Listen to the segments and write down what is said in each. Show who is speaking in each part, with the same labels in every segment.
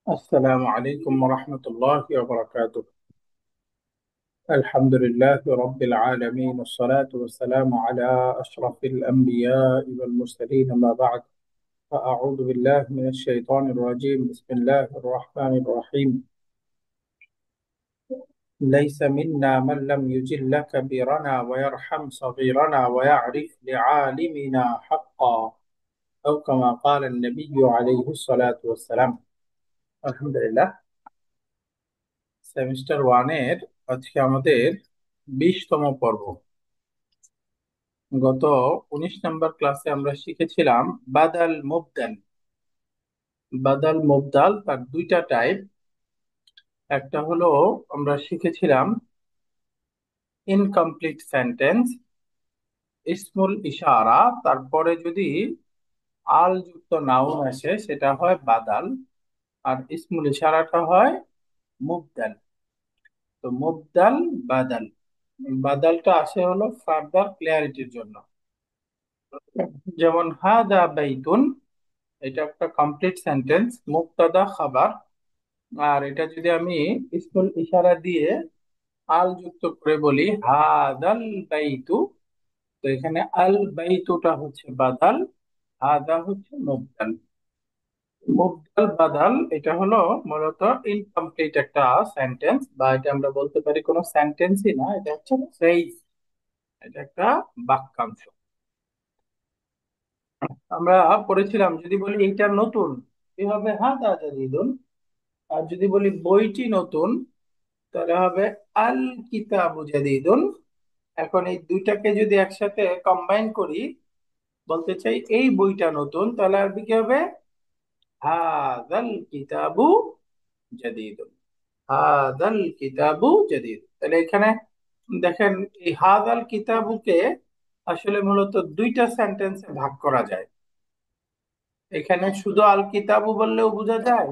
Speaker 1: السلام عليكم ورحمة الله وبركاته. الحمد لله رب العالمين، والصلاة والسلام على أشرف الأنبياء والمرسلين، ما بعد. فأعوذ بالله من الشيطان الرجيم. بسم الله الرحمن الرحيم. ليس منا من لم يجل كبيرنا ويرحم صغيرنا ويعرف لعالمنا حقا، أو كما قال النبي عليه الصلاة والسلام. الحمد لله। Semester ওয়ানের আজকে আমাদের 20তম পর্ব। গত 19 নম্বর ক্লাসে আমরা শিখেছিলাম বাদাল মুবদাল। বাদাল মুবদাল তার দুইটা টাইপ। একটা হলো আমরা শিখেছিলাম ইনকমপ্লিট সেন্টেন্স, ইসমুল ইশারা, তারপরে যদি আল যুক্ত নাউন আসে সেটা হয় বাদাল, আর ইসমুল ইশারাটা হয় মুবদাল। তো মুবদাল, বাদাল। বাদালটা আসে হলো ফার্দার ক্লিয়ারিটির জন্য। যেমন হাদা বাইতুন, এটা একটা কমপ্লিট সেন্টেন্স, মুবতাদা খাবার। আর এটা যদি আমি ইসমুল ইশারা দিয়ে আল যুক্ত করে বলি হাদাল বাইতু, তো এখানে আল বাইতুটা হচ্ছে বাদাল, হাদা হচ্ছে মুবদাল। মুবদাল বাদাল এটা হলো মূলত ইনকমপ্লিট একটা সেন্টেন্স, বা এটা আমরা বলতে পারি কোনো সেন্টেন্সই না, এটা হচ্ছে ফ্রেজ, এটা একটা বাক্যাংশ। আমরা পড়েছিলাম যদি বলি এইটা নতুন কি হবে, হাদা জাদিদুন। আর যদি বলি বইটি নতুন তাহলে হবে আল কিতাবু জাদিদুন। এখন এই দুইটাকে যদি একসাথে কম্বাইন করি, বলতে চাই এই বইটা নতুন, তাহলে আরবি কি হবে, হাদাল কিতাবু জাদিদুন। হাদাল কিতাবু জাদিদ। তাহলে এখানে দেখেন, এই হাদাল কিতাবুকে আসলে মূলত দুইটা সেন্টেন্সে ভাগ করা যায়। এখানে শুধু আল কিতাবু বললেও বোঝা যায়,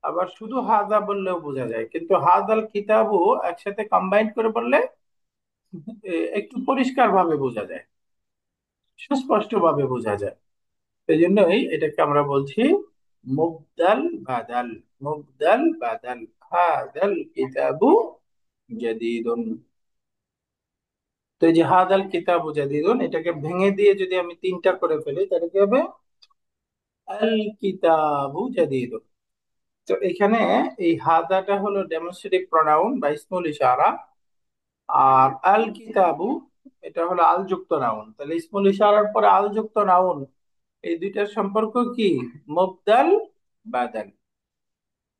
Speaker 1: আবার শুধু হাদা বললেও বোঝা যায়, কিন্তু হাদাল কিতাবু একসাথে কম্বাইন করে বললে একটু পরিষ্কার ভাবে বোঝা যায়, সুস্পষ্ট ভাবে বোঝা যায়। সেই জন্যই এটাকে আমরা বলছি মুবদাল বাদাল। মুবদাল বাদাল, হাদাল কিতাবু জাদিদুন। তো এই যে হাদাল কিতাবু জাদিদুন, এটাকে ভেঙে দিয়ে যদি আমি তিনটা করে ফেলি তাহলে কি হবে, আল কিতাবু জাদিদুন। তো এখানে এই হাদাটা হলো ডেমনস্ট্রেটিভ প্রোনাউন বা ইসমুল ইশারা, আর আল কিতাবু এটা হলো আল যুক্ত নাউন। তাহলে ইসমুল ইশারার পরে আল যুক্ত নাউন, এই দুইটার সম্পর্ক কি, মুবদাল বাদাল।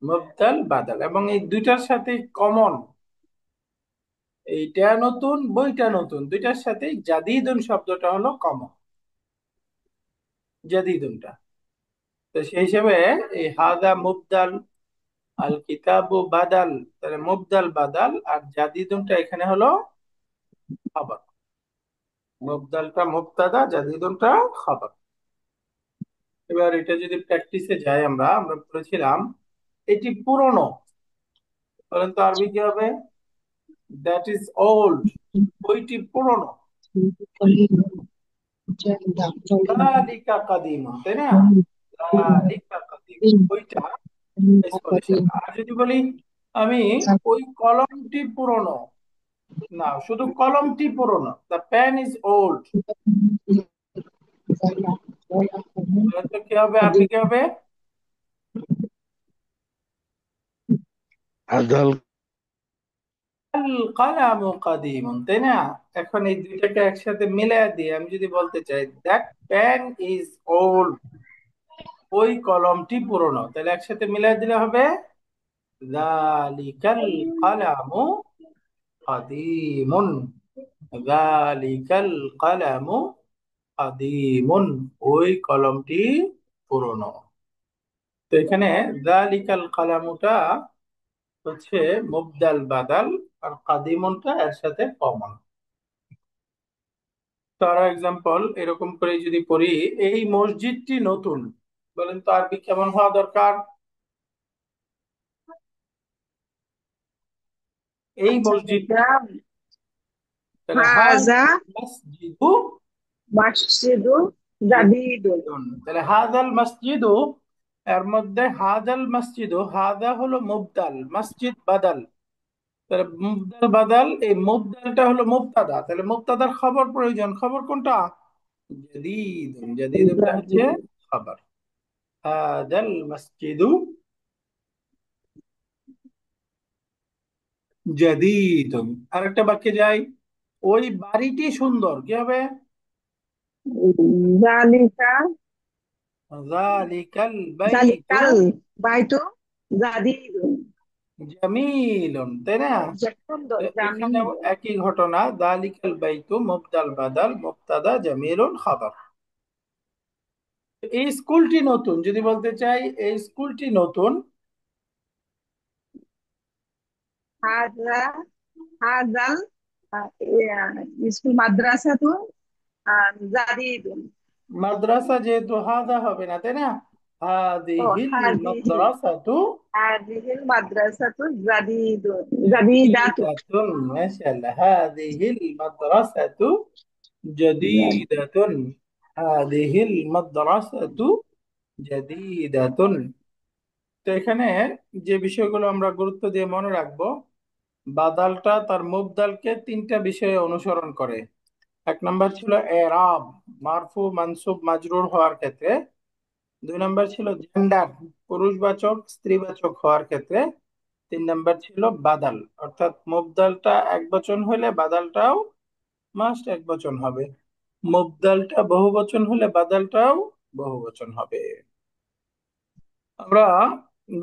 Speaker 1: মুবদাল বাদাল, এবং এই দুইটার সাথে কমন, এইটা নতুন বইটা নতুন, দুইটার সাথে জাদিদুন শব্দটা হলো কমন, জাদিদুনটা। তো সেই হিসেবে এই হাদা মুবদাল, আল কিতাবু বাদাল, তাহলে মুবদাল বাদাল, আর জাদিদুনটা এখানে হলো খবর। মুবদালটা মুবতাদা, জাদিদুনটা খবর। এবার এটা যদি প্র্যাকটিসে যাই, আমরা আমরা পড়েছিলাম এটি পুরনো, বলেন তো আরবি কি হবে, দ্যাট ইজ ওল্ড। বইটি পুরনো। যালিকা কাদিমুন, তাই না, যালিকা কাদিম, ওইটা বলেছেন। আর যদি বলি আমি ওই কলমটি পুরনো, না শুধু কলমটি পুরনো, দ্য পেন ইজ ওল্ড, তো কি হবে, আরবি কি হবে,
Speaker 2: আদাল
Speaker 1: আল কালামু কাদিমুন, তাই না। এখন এই দুইটাকে একসাথে মিলাই দিয়ে আমি যদি বলতে চাই দ্যাট পেন ইজ ওল্ড, ওই কলমটি পুরনো, তাহলে একসাথে মিলাই দিলে হবে যালিকাল কালামু কাদিমুন। যালিকাল কালামু কাদিমুন, ওই কলমটি পুরনো। তো এখানে যালিকাল কালামুটা হচ্ছে মুবদাল বাদাল, আর কাদিমুনটা এর সাথে কমন। তার এক্সাম্পল এরকম করে যদি পড়ি, এই মসজিদটি নতুন, বলেন তো আরবি কেমন হওয়া দরকার, এই মসজিদ, তাহলে
Speaker 3: হাজা
Speaker 1: হাযাল মাসজিদু
Speaker 3: মাসজিদু জাদিদুন।
Speaker 1: জাদীদুন। তাহলে হাযাল মাসজিদু এর মধ্যে হাদাল মসজিদ, হাদা হলো মুবদাল, মসজিদ বাদাল। তাহলে মুবদাল বাদাল, এই মুবদালটা হলো মুবতাদা, তাহলে মুবতাদার খবর প্রয়োজন, খবর কোনটা? জাদীদুন, জাদীদুনটা হচ্ছে
Speaker 2: জাদীদুন।
Speaker 1: খবর। হাদাল মসজিদু জাদীদুন। আরেকটা বাক্যে যাই, ওই বাড়িটি সুন্দর, কি হবে?
Speaker 2: জালিকা,
Speaker 1: যালিকাল বাইতু
Speaker 2: জালিকাল বাইতু জাদীদুন।
Speaker 1: জামিলুন, তাই না?
Speaker 2: সুন্দর,
Speaker 1: তো এখানেও
Speaker 2: জামিলুন।
Speaker 1: একই ঘটনা, যালিকাল বাইতু মুবদাল বাদাল, মুবতাদা জামিলুন খবর। এই স্কুলটি নতুন, যদি বলতে চাই এই স্কুলটি নতুন।
Speaker 2: হাজা, হাজাল, স্কুল মাদ্রাসা তো জাদীদুন।
Speaker 1: মাদ্রাসা যেহেতু হাদা হবে না, তাই না?
Speaker 2: ও
Speaker 1: হাদিহিল
Speaker 2: হাদিহি,
Speaker 1: মাদ্রাসাতু
Speaker 2: হাদিহিল মাদ্রাসা তো জাদীদুন, জাদীদাতু।
Speaker 1: জাদীদাতুন, মাশাআল্লাহ, হাদিহিল মাদ্রাসাতু জাদীদাতুন, হাদিহিল মাদ্রাসাতু জাদীদাতুন। তো এখানে যে বিষয়গুলো আমরা গুরুত্ব দিয়ে মনে রাখবো, বাদালটা তার মুবদালকে তিনটা বিষয়ে অনুসরণ করে। এক নম্বর ছিল এরাব, মারফু মানসুব মাজরুর হওয়ার ক্ষেত্রে। দুই নম্বর ছিল জেন্ডার, পুরুষবাচক স্ত্রীবাচক হওয়ার ক্ষেত্রে। তিন নম্বর ছিল বাদাল, অর্থাৎ মুবদালটা এক বচন হলে বাদালটাও মাস্ট এক বচন হবে, মুবদালটা বহু বচন হলে বাদালটাও বহু বচন হবে। আমরা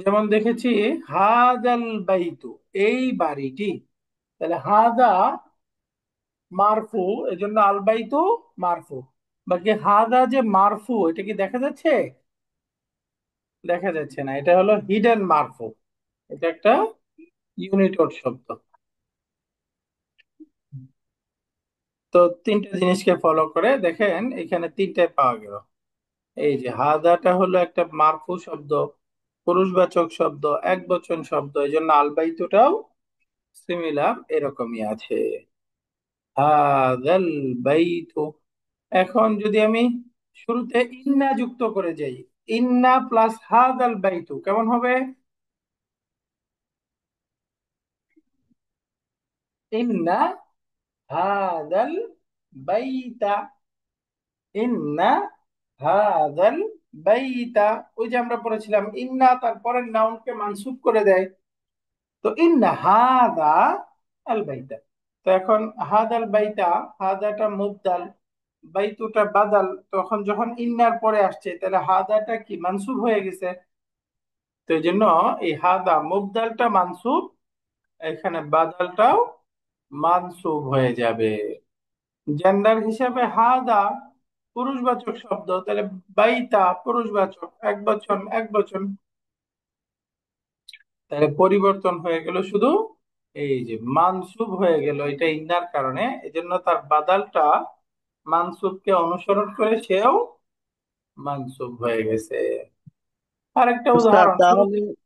Speaker 1: যেমন দেখেছি হাদাল বাইতু, এই বাড়িটি, তাহলে হাদা মারফু, এজন্য আল বাইতু মারফু। বাকি হাদা যে মারফু, এটা কি দেখা যাচ্ছে? দেখা যাচ্ছে না, এটা হলো হিডেন মারফু, এটা একটা ইউনিটড শব্দ। তো তিনটা জিনিসকে ফলো করে দেখেন এখানে তিনটায় পাওয়া গেল। এই যে হাদাটা হলো একটা মারফু শব্দ, পুরুষবাচক শব্দ, এক বচন শব্দ, এই জন্য আলবাইতুটাও সিমিলার এরকমই আছে। হাদাল বাইতু। এখন যদি আমি শুরুতে ইন্না যুক্ত করে যাই, ইন্না প্লাস হাদাল বাইতু কেমন হবে? ইন্না হাদাল বাইতা, ইন্না হাদাল বাইতা। ওই যে আমরা পড়েছিলাম ইন্না তারপরের নাউনকে মানসুব করে দেয়, তো ইন্না হাদা আল বাইতা। তো এখন হাদাল বাইতা, হাদাটা মুবদাল, বাইতুটা বাদাল, তখন যখন ইন্নার পরে আসছে তাহলে হাদাটা কি মানসুব হয়ে গেছে। তো এই জন্য এই হাদা মুবদালটা মানসুব, এখানে বাদালটাও মানসুব হয়ে যাবে। জেন্ডার হিসাবে হাদা পুরুষবাচক শব্দ, তাহলে বাইতা পুরুষবাচক, এক বচন এক বচন, তাহলে পরিবর্তন হয়ে গেল শুধু এই যে মানসুব হয়ে গেল, এটা ইন্নার কারণে, এজন্য তার বাদালটা মানসুবকে অনুসরণ করে সেও মানসুব হয়ে গেছে। আরেকটা
Speaker 3: উস্তাদ
Speaker 1: উদাহরণ
Speaker 3: তাহলে
Speaker 1: শুরুতে।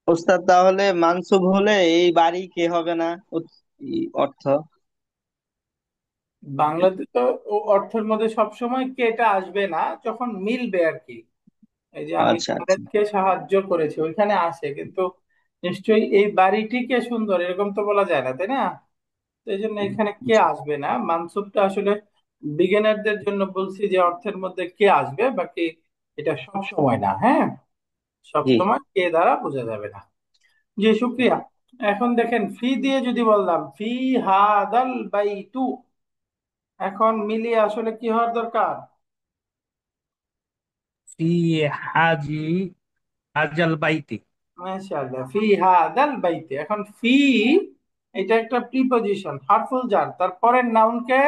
Speaker 3: উস্তাদ তাহলে মানসুব হলে এই বাড়ি কে হবে না? অর্থ।
Speaker 1: বাংলাতে তো ও অর্থের মধ্যে সবসময় কেটা আসবে না, যখন মিলবে আর কি। এই যে আমি
Speaker 3: আচ্ছা আচ্ছা।
Speaker 1: খালেদকে সাহায্য করেছি ওইখানে আসে, কিন্তু নিশ্চয়ই এই বাড়িটিকে সুন্দর এরকম তো বলা যায় না, তাই না? তো এই জন্য এখানে কে আসবে না, মানসুবটা আসলে বিগিনারদের জন্য বলছি যে অর্থের মধ্যে কে আসবে, বাকি এটা সব সময় না, হ্যাঁ, সব
Speaker 3: জি।
Speaker 1: সময় কে দ্বারা বোঝা যাবে না। জি শুক্রিয়া। এখন দেখেন ফি দিয়ে যদি বললাম ফি হাদাল বাইতু, এখন মিলিয়ে আসলে কি হওয়ার দরকার?
Speaker 4: في حاجي হাজাল বাইতি।
Speaker 1: মাশাআল্লাহ, ফি হাদাল বাইতে। এখন ফি, এটা একটা প্রিপজিশন, হারফুল জার, তারপরের নাউনকে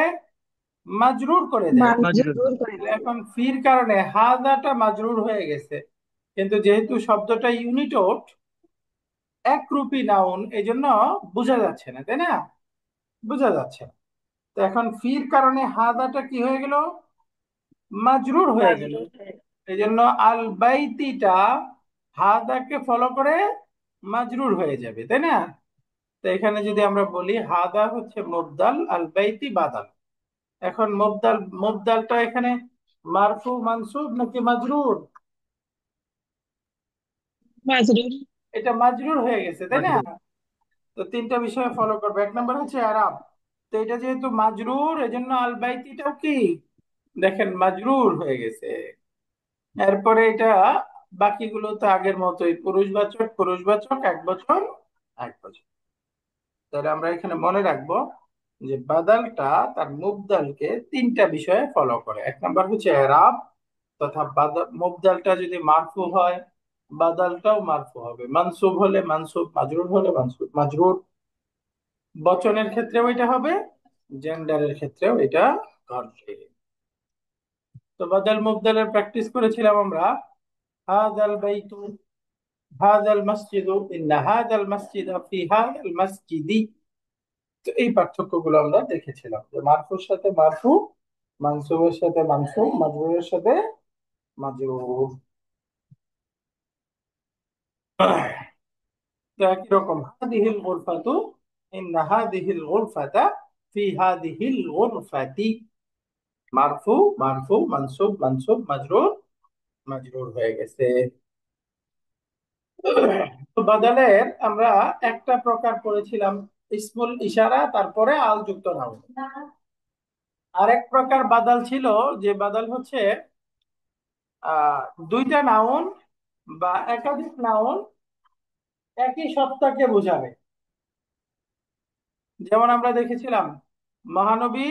Speaker 1: মাজরুর করে দেয়।
Speaker 4: মাজরুর।
Speaker 2: মাজরুর করে দেয়।
Speaker 1: এখন ফির কারণে হাদাটা মাজরুর হয়ে গেছে, কিন্তু যেহেতু শব্দটা ইউনিটোড, একরূপী নাউন, এই জন্য বোঝা যাচ্ছে না, তাই না? বোঝা যাচ্ছে না। তো এখন ফির কারণে হাদাটা কি হয়ে গেল? মাজরুর হয়ে গেল।
Speaker 2: মাজরুর হয়ে দেয়।
Speaker 1: এই জন্য আল বাইতিটা হাদাকে ফলো করে মাজরুর হয়ে যাবে, তাই না? তো এখানে যদি আমরা বলি হাদা হচ্ছে মুবদাল, আল বাইতি বাদাল। এখন মুবদালটা এখানে মারফু মানসুব নাকি মাজরুর?
Speaker 2: মাজরুর।
Speaker 1: এটা মাজরুর হয়ে গেছে, তাই না?
Speaker 3: মাজরুর।
Speaker 1: তো তিনটা বিষয় ফলো করবে। এক নম্বর হচ্ছে আরাব। তো এটা যেহেতু মাজরুর, এজন্য আল বাইতিটাও কি, দেখেন মাজরুর হয়ে গেছে। এরপরে এটা বাকিগুলো তো আগের মতোই, পুরুষবাচক পুরুষবাচক, এক বছর এক বছর। তাহলে আমরা এখানে মনে রাখবো যে বাদালটা তার মুবদালকে তিনটা বিষয়ে ফলো করে। এক নম্বর হচ্ছে এরাব, তথা বাদাল মুবদালটা যদি মারফু হয় বাদালটাও মারফু হবে, মানসুব হলে মানসুব, মাজরুর হলে মানসুব মাজরুর। বচনের ক্ষেত্রেও এটা হবে, জেন্ডারের ক্ষেত্রেও এটা ঘটবে। তো বাদাল মুবদালের প্র্যাকটিস করেছিলাম আমরা। হাদাল বাইতু, হাদাল মসজিদু, ইন্না হাদাল মসজিদা ফি হাদাল মসজিদি। তো এই পার্থক্যগুলো আমরা দেখেছিলাম যে মারফুর সাথে মারফু, মানসুবের সাথে মানসুব, মাজরুরের সাথে মাজরুর। তো একই রকম হাদিহিল গুরফাতু, ইন্না হাদিহিল গুরফাতা ফি হাদিহিল গুরফাতি। মারফু মারফু, মানসুব মানসুব, মাজরুর মাজরুর হয়ে গেছে। তো বাদালের আমরা একটা প্রকার পড়েছিলাম ইসমুল ইশারা, তারপরে আল যুক্ত নাউন। আরেক প্রকার বাদাল ছিল, যে বাদাল হচ্ছে আহ দুইটা নাউন বা একাধিক নাউন একই সত্তাকে বোঝাবে। যেমন আমরা দেখেছিলাম মহানবী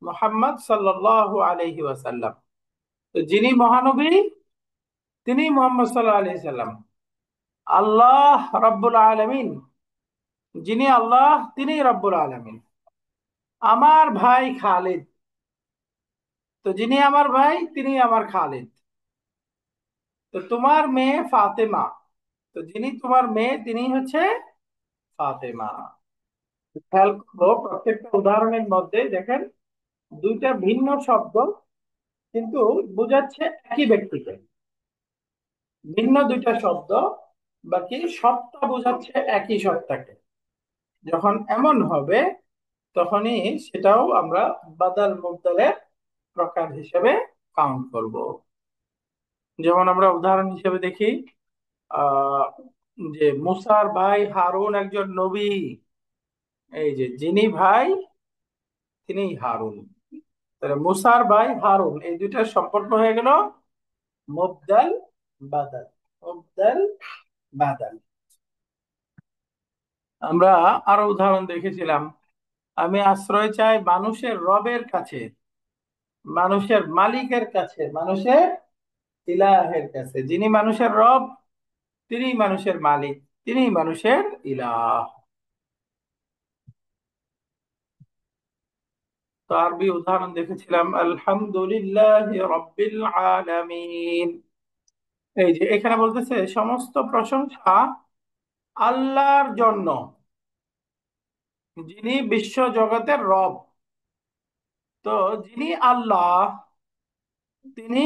Speaker 1: মুহাম্মদ সাল্লাল্লাহু আলাইহি ওয়াসাল্লাম। তো যিনি মহানবী তিনি মুহাম্মদ সাল্লাল্লাহু আলাইহি সাল্লাম। আল্লাহ রাব্বুল আলামিন, যিনি আল্লাহ তিনি রব্বুল আলামিন। আমার ভাই খালিদ, তো যিনি আমার ভাই তিনি আমার খালিদ। তো তোমার মেয়ে ফাতেমা, তো যিনি তোমার মেয়ে তিনি হচ্ছে ফাতেমা। খেয়াল করবো প্রত্যেকটা উদাহরণের মধ্যে দেখেন দুইটা ভিন্ন শব্দ কিন্তু বোঝাচ্ছে একই ব্যক্তিকে। ভিন্ন দুইটা শব্দ বাকি সত্তা বোঝাচ্ছে একই সত্তাকে। যখন এমন হবে তখনই সেটাও আমরা বাদাল মুবদালের প্রকার হিসেবে কাউন্ট করব। যেমন আমরা উদাহরণ হিসেবে দেখি, আহ যে মুসার ভাই হারুন একজন নবী। এই যে যিনি ভাই তিনি হারুন। তাহলে মুসার ভাই হারুন, এই দুইটার সম্পর্ক হয়ে গেল মুবদাল বাদাল, মুবদাল বাদাল। আমরা আরো উদাহরণ দেখেছিলাম, আমি আশ্রয় চাই মানুষের রবের কাছে, মানুষের মালিকের কাছে, মানুষের ইলাহের কাছে। যিনি মানুষের রব তিনি মানুষের মালিক, তিনি মানুষের ইলাহ। তো আরবি উদাহরণ দেখেছিলাম আলহামদুলিল্লাহ রব্বিল আলামিন। এই যে এখানে বলতেছে সমস্ত প্রশংসা আল্লাহর জন্য, যিনি বিশ্ব জগতের রব। তো যিনি আল্লাহ তিনি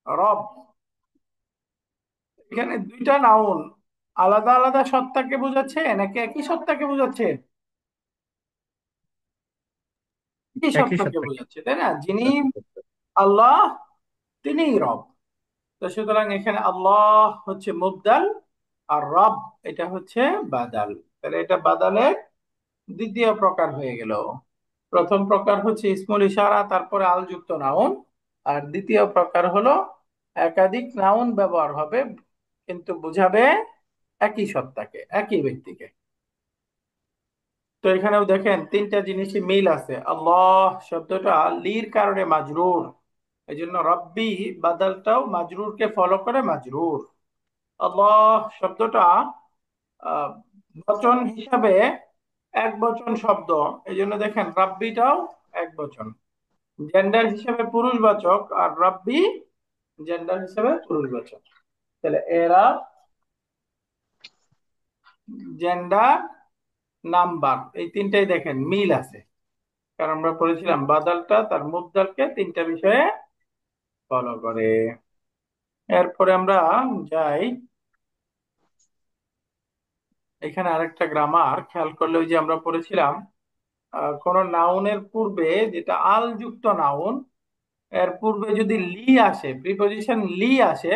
Speaker 1: রব। এখানে দুইটা নাউন আলাদা আলাদা সত্তাকে বোঝাচ্ছে নাকি একই সত্তাকে বোঝাচ্ছে? একই
Speaker 4: একই
Speaker 1: সত্তাকে
Speaker 4: সত্তাকে।
Speaker 1: বোঝাচ্ছে, তাই না? যিনি আল্লাহ তিনি রব। তো সুতরাং এখানে আল্লাহ হচ্ছে মুবদাল আর রব এটা হচ্ছে বাদাল। তাহলে এটা বাদালের দ্বিতীয় প্রকার হয়ে গেল। প্রথম প্রকার হচ্ছে ইসমুল ইশারা, তারপরে আল যুক্ত নাউন। আর দ্বিতীয় প্রকার হলো একাধিক নাউন ব্যবহার হবে কিন্তু বোঝাবে একই সত্তাকে, একই ব্যক্তিকে। তো এখানেও দেখেন তিনটা জিনিসই মিল আছে। আল্লাহ শব্দটা লির কারণে মাজরুর, এই জন্য রব্বি বাদালটাও মাজরুরকে ফলো করে মাজরুর। আল্লাহ শব্দটা আহ, বচন হিসাবে এক বচন শব্দ, এই জন্য দেখেন রাব্বিটাও এক বচন। জেন্ডার হিসেবে পুরুষবাচক আর রাব্বি জেন্ডার হিসেবে পুরুষবাচক। তাহলে এরা জেন্ডার নাম্বার এই তিনটাই দেখেন মিল আছে, কারণ আমরা পড়েছিলাম বাদালটা তার মুবদালকে তিনটা বিষয়ে ফলো করে। এরপরে আমরা যাই, এখানে আরেকটা গ্রামার খেয়াল করলে ওই যে আমরা পড়েছিলাম কোন নাউনের পূর্বে, যেটা আল যুক্ত নাউন, এর পূর্বে যদি লি আসে, প্রিপজিশন লি আসে,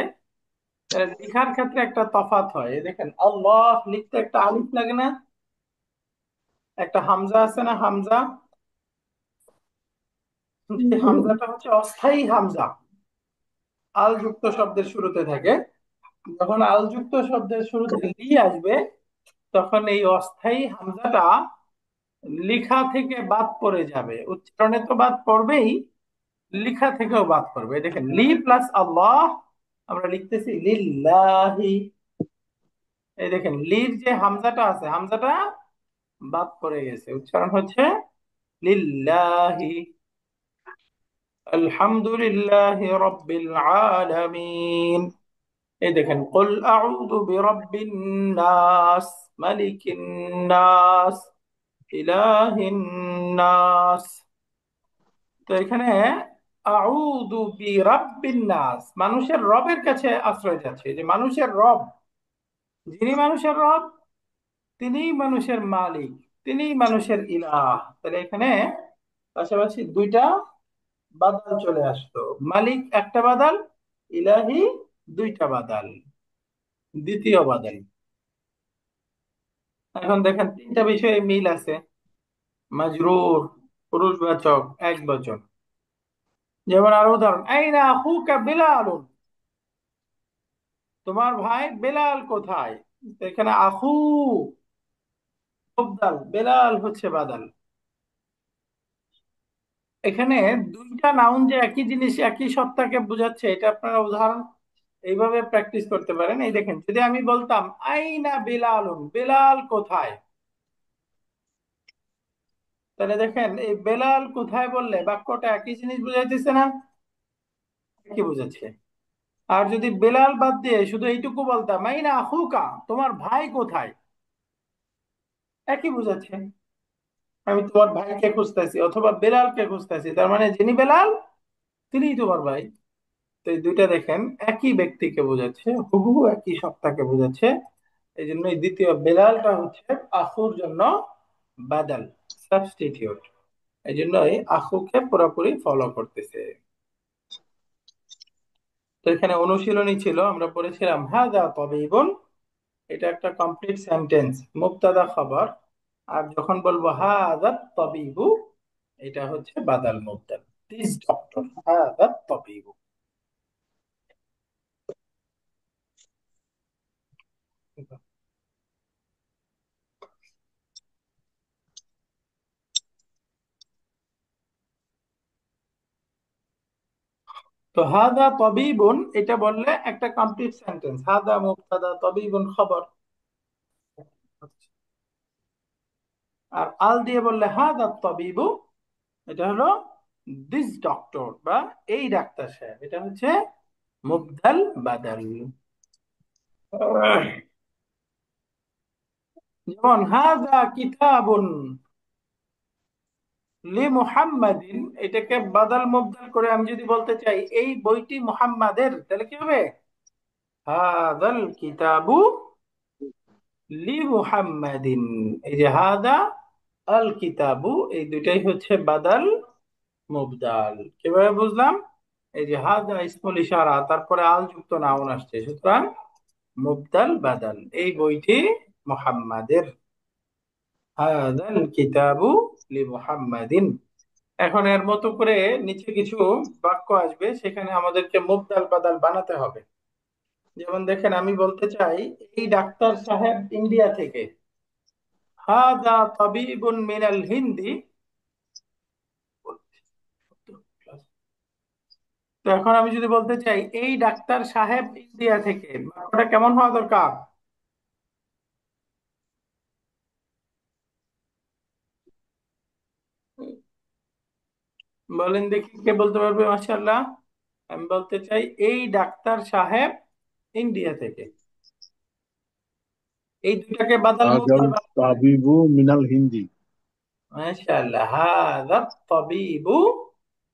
Speaker 1: তাহলে লেখার ক্ষেত্রে একটা তফাৎ হয়। এই দেখেন আল্লাহ লিখতে একটা আলিফ লাগে না, একটা হামজা আছে না, হামজা। যে হামজাটা হচ্ছে অস্থায়ী হামজা, আল যুক্ত শব্দের শুরুতে থাকে। যখন আল যুক্ত শব্দের শুরুতে লি আসবে, তখন এই অস্থায়ী হামজাটা লেখা থেকে বাদ পড়ে যাবে। উচ্চারণে তো বাদ পড়বেই, লেখা থেকেও বাদ পড়বে। এই দেখেন লি প্লাস আল্লাহ, আমরা লিখতেছি লিল্লাহি। এই দেখেন লির যে হামজাটা আছে, হামজাটা বাদ পড়ে গেছে, উচ্চারণ হচ্ছে লিল্লাহি। আলহামদুলিল্লাহি রাব্বিল আলামিন। এই দেখেন কুল আউযু বিরাব্বিন নাস, মালিকিন নাস, ইলাহিন নাস। তো এখানে আউযু বিরাব্বিন নাস, মানুষের রবের কাছে আশ্রয় যাচ্ছে। যে মানুষের রব, যিনি মানুষের রব, তিনিই মানুষের মালিক, তিনিই মানুষের ইলাহ। তাহলে এখানে পাশাপাশি দুইটা বাদাল চলে আসতো। মালিক একটা বাদাল, ইলাহি দুইটা বাদাল, দ্বিতীয় বাদাল। এখন দেখেন তিনটা বিষয়ে মিল আছে। মাজরুর, পুরুষবাচক, এক বচন। যেমন আরো উদাহরণ, আইনা আখুকা বিলালুন, তোমার ভাই বেলাল কোথায়। তো এখানে আখু মুবদাল, বেলাল হচ্ছে বাদাল। এখানে দুইটা নাউন যে একই জিনিস, একই সত্তাকে বোঝাচ্ছে, এটা আপনারা উদাহরণ এইভাবে প্র্যাকটিস করতে পারেন। এই দেখেন যদি আমি বলতাম আইনা বেলালুন, বেলাল কোথায়, তাহলে দেখেন এই বেলাল কোথায় বললে বাক্যটা একই জিনিস বুঝাইতেছে না, কি বুঝাচ্ছে। আর যদি বেলাল বাদ দিয়ে শুধু এইটুকু বলতাম আইনা আখুকা, তোমার ভাই কোথায়, একই বুঝাচ্ছে। আমি তোমার ভাইকে খুঁজতেছি অথবা বেলালকে খুঁজতেছি, তার মানে যিনি বেলাল তিনিই তোমার ভাই। তো এই দুইটা দেখেন একই ব্যক্তিকে বোঝাচ্ছে, হুবহু একই সত্তাকে বোঝাচ্ছে। এই জন্য এই দ্বিতীয় বেলালটা হচ্ছে আখুর জন্য বাদাল, সাবস্টিটিউট। এই জন্য এই আখুকে পুরোপুরি ফলো করতেছে। তো এখানে অনুশীলনী ছিল, আমরা পড়েছিলাম হাদা তবিবুন, এটা একটা কমপ্লিট সেন্টেন্স, মুবতাদা খবর। আর যখন বলবো হাদা তবিবু, এটা হচ্ছে বাদাল মুবতাদা, দিস ডক্টর, হাদা তবিবু। তো হাদা তবিবুন এটা বললে একটা কমপ্লিট সেন্টেন্স, হাদা মুবতাদা তবিবুন খবর। আর আল দিয়ে বললে হাদা তবিবু, এটা হলো দিস ডক্টর বা এই ডাক্তার সাহেব, এটা হচ্ছে মুবদাল বাদাল। যেমন হাদা কিতাবুন লি মুহাম্মাদিন, এটাকে বাদাল মুবদাল করে আমি যদি বলতে চাই এই বইটি মুহাম্মাদের, তাহলে কি হবে, হাদাল কিতাবু লি মুহাম্মাদিন। এই যে হাদা, আল কিতাবু, এই দুইটাই হচ্ছে বাদাল মুবদাল। কিভাবে বুঝলাম, এই যে হাদা ইসমুল ইশারা, তারপরে আল যুক্ত নাউন আসছে, সুতরাং মুবদাল বাদাল, এই বইটি মুহাম্মাদের, হাদাল কিতাবু লি মুহাম্মাদিন। এখন এর মতো করে নিচে কিছু বাক্য আসবে, সেখানে আমাদেরকে মুবদাল বাদাল বানাতে হবে। যেমন দেখেন আমি বলতে চাই এই ডাক্তার সাহেব ইন্ডিয়া থেকে, হাদা তাবিবুন মিনাল হিন্দি। তো এখন আমি যদি বলতে চাই এই ডাক্তার সাহেব ইন্ডিয়া থেকে, বাক্যটা কেমন হওয়া দরকার। বলেন দেখি কে বলতে পারবে, মাশাআল্লাহ। আমি বলতে চাই এই ডাক্তার সাহেব ইন্ডিয়া থেকে, এই দুটাকে বাদাল
Speaker 5: هذا
Speaker 1: মুবদাল
Speaker 5: الطبيب من الهند.
Speaker 1: মাশাআল্লাহ। হাদা তাবিবু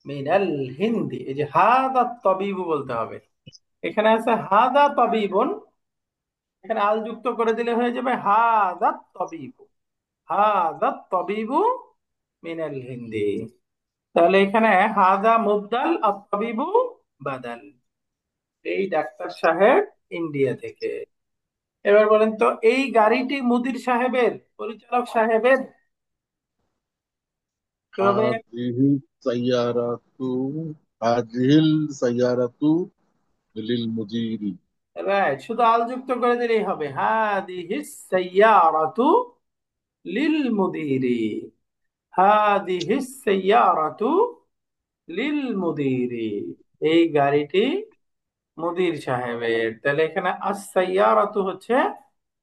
Speaker 1: মিনাল হিন্দি, এই যে হাদা তাবিবু বলতে হবে। এখানে আছে হাদা তাবিবুন, এখানে আল যুক্ত করে দিলে হয়ে যাবে হাদা তাবিবু, হাদা তাবিবু মিনাল হিন্দি। তাহলে এখানে হাদা মুবদাল আর তাবিবু বাদাল, এই ডাক্তার সাহেব ইন্ডিয়া থেকে। এবার বলেন তো এই গাড়িটি মুদির সাহেবের, পরিচালক সাহেবের, তবে
Speaker 5: হাযিহি সাইয়ারাতু হাযিহিল সাইয়ারাতু লিল মুদিরি।
Speaker 1: রাইট, শুধু আল যুক্ত করে দিলেই হবে, হাদিহিস সাইয়ারাতু লিল মুদিরি, হাদিহিস সাইয়ারাতু লিল মুদিরি, এই গাড়িটি মুদির সাহেবের। তাহলে এখানে আস সাইয়ারাতু হচ্ছে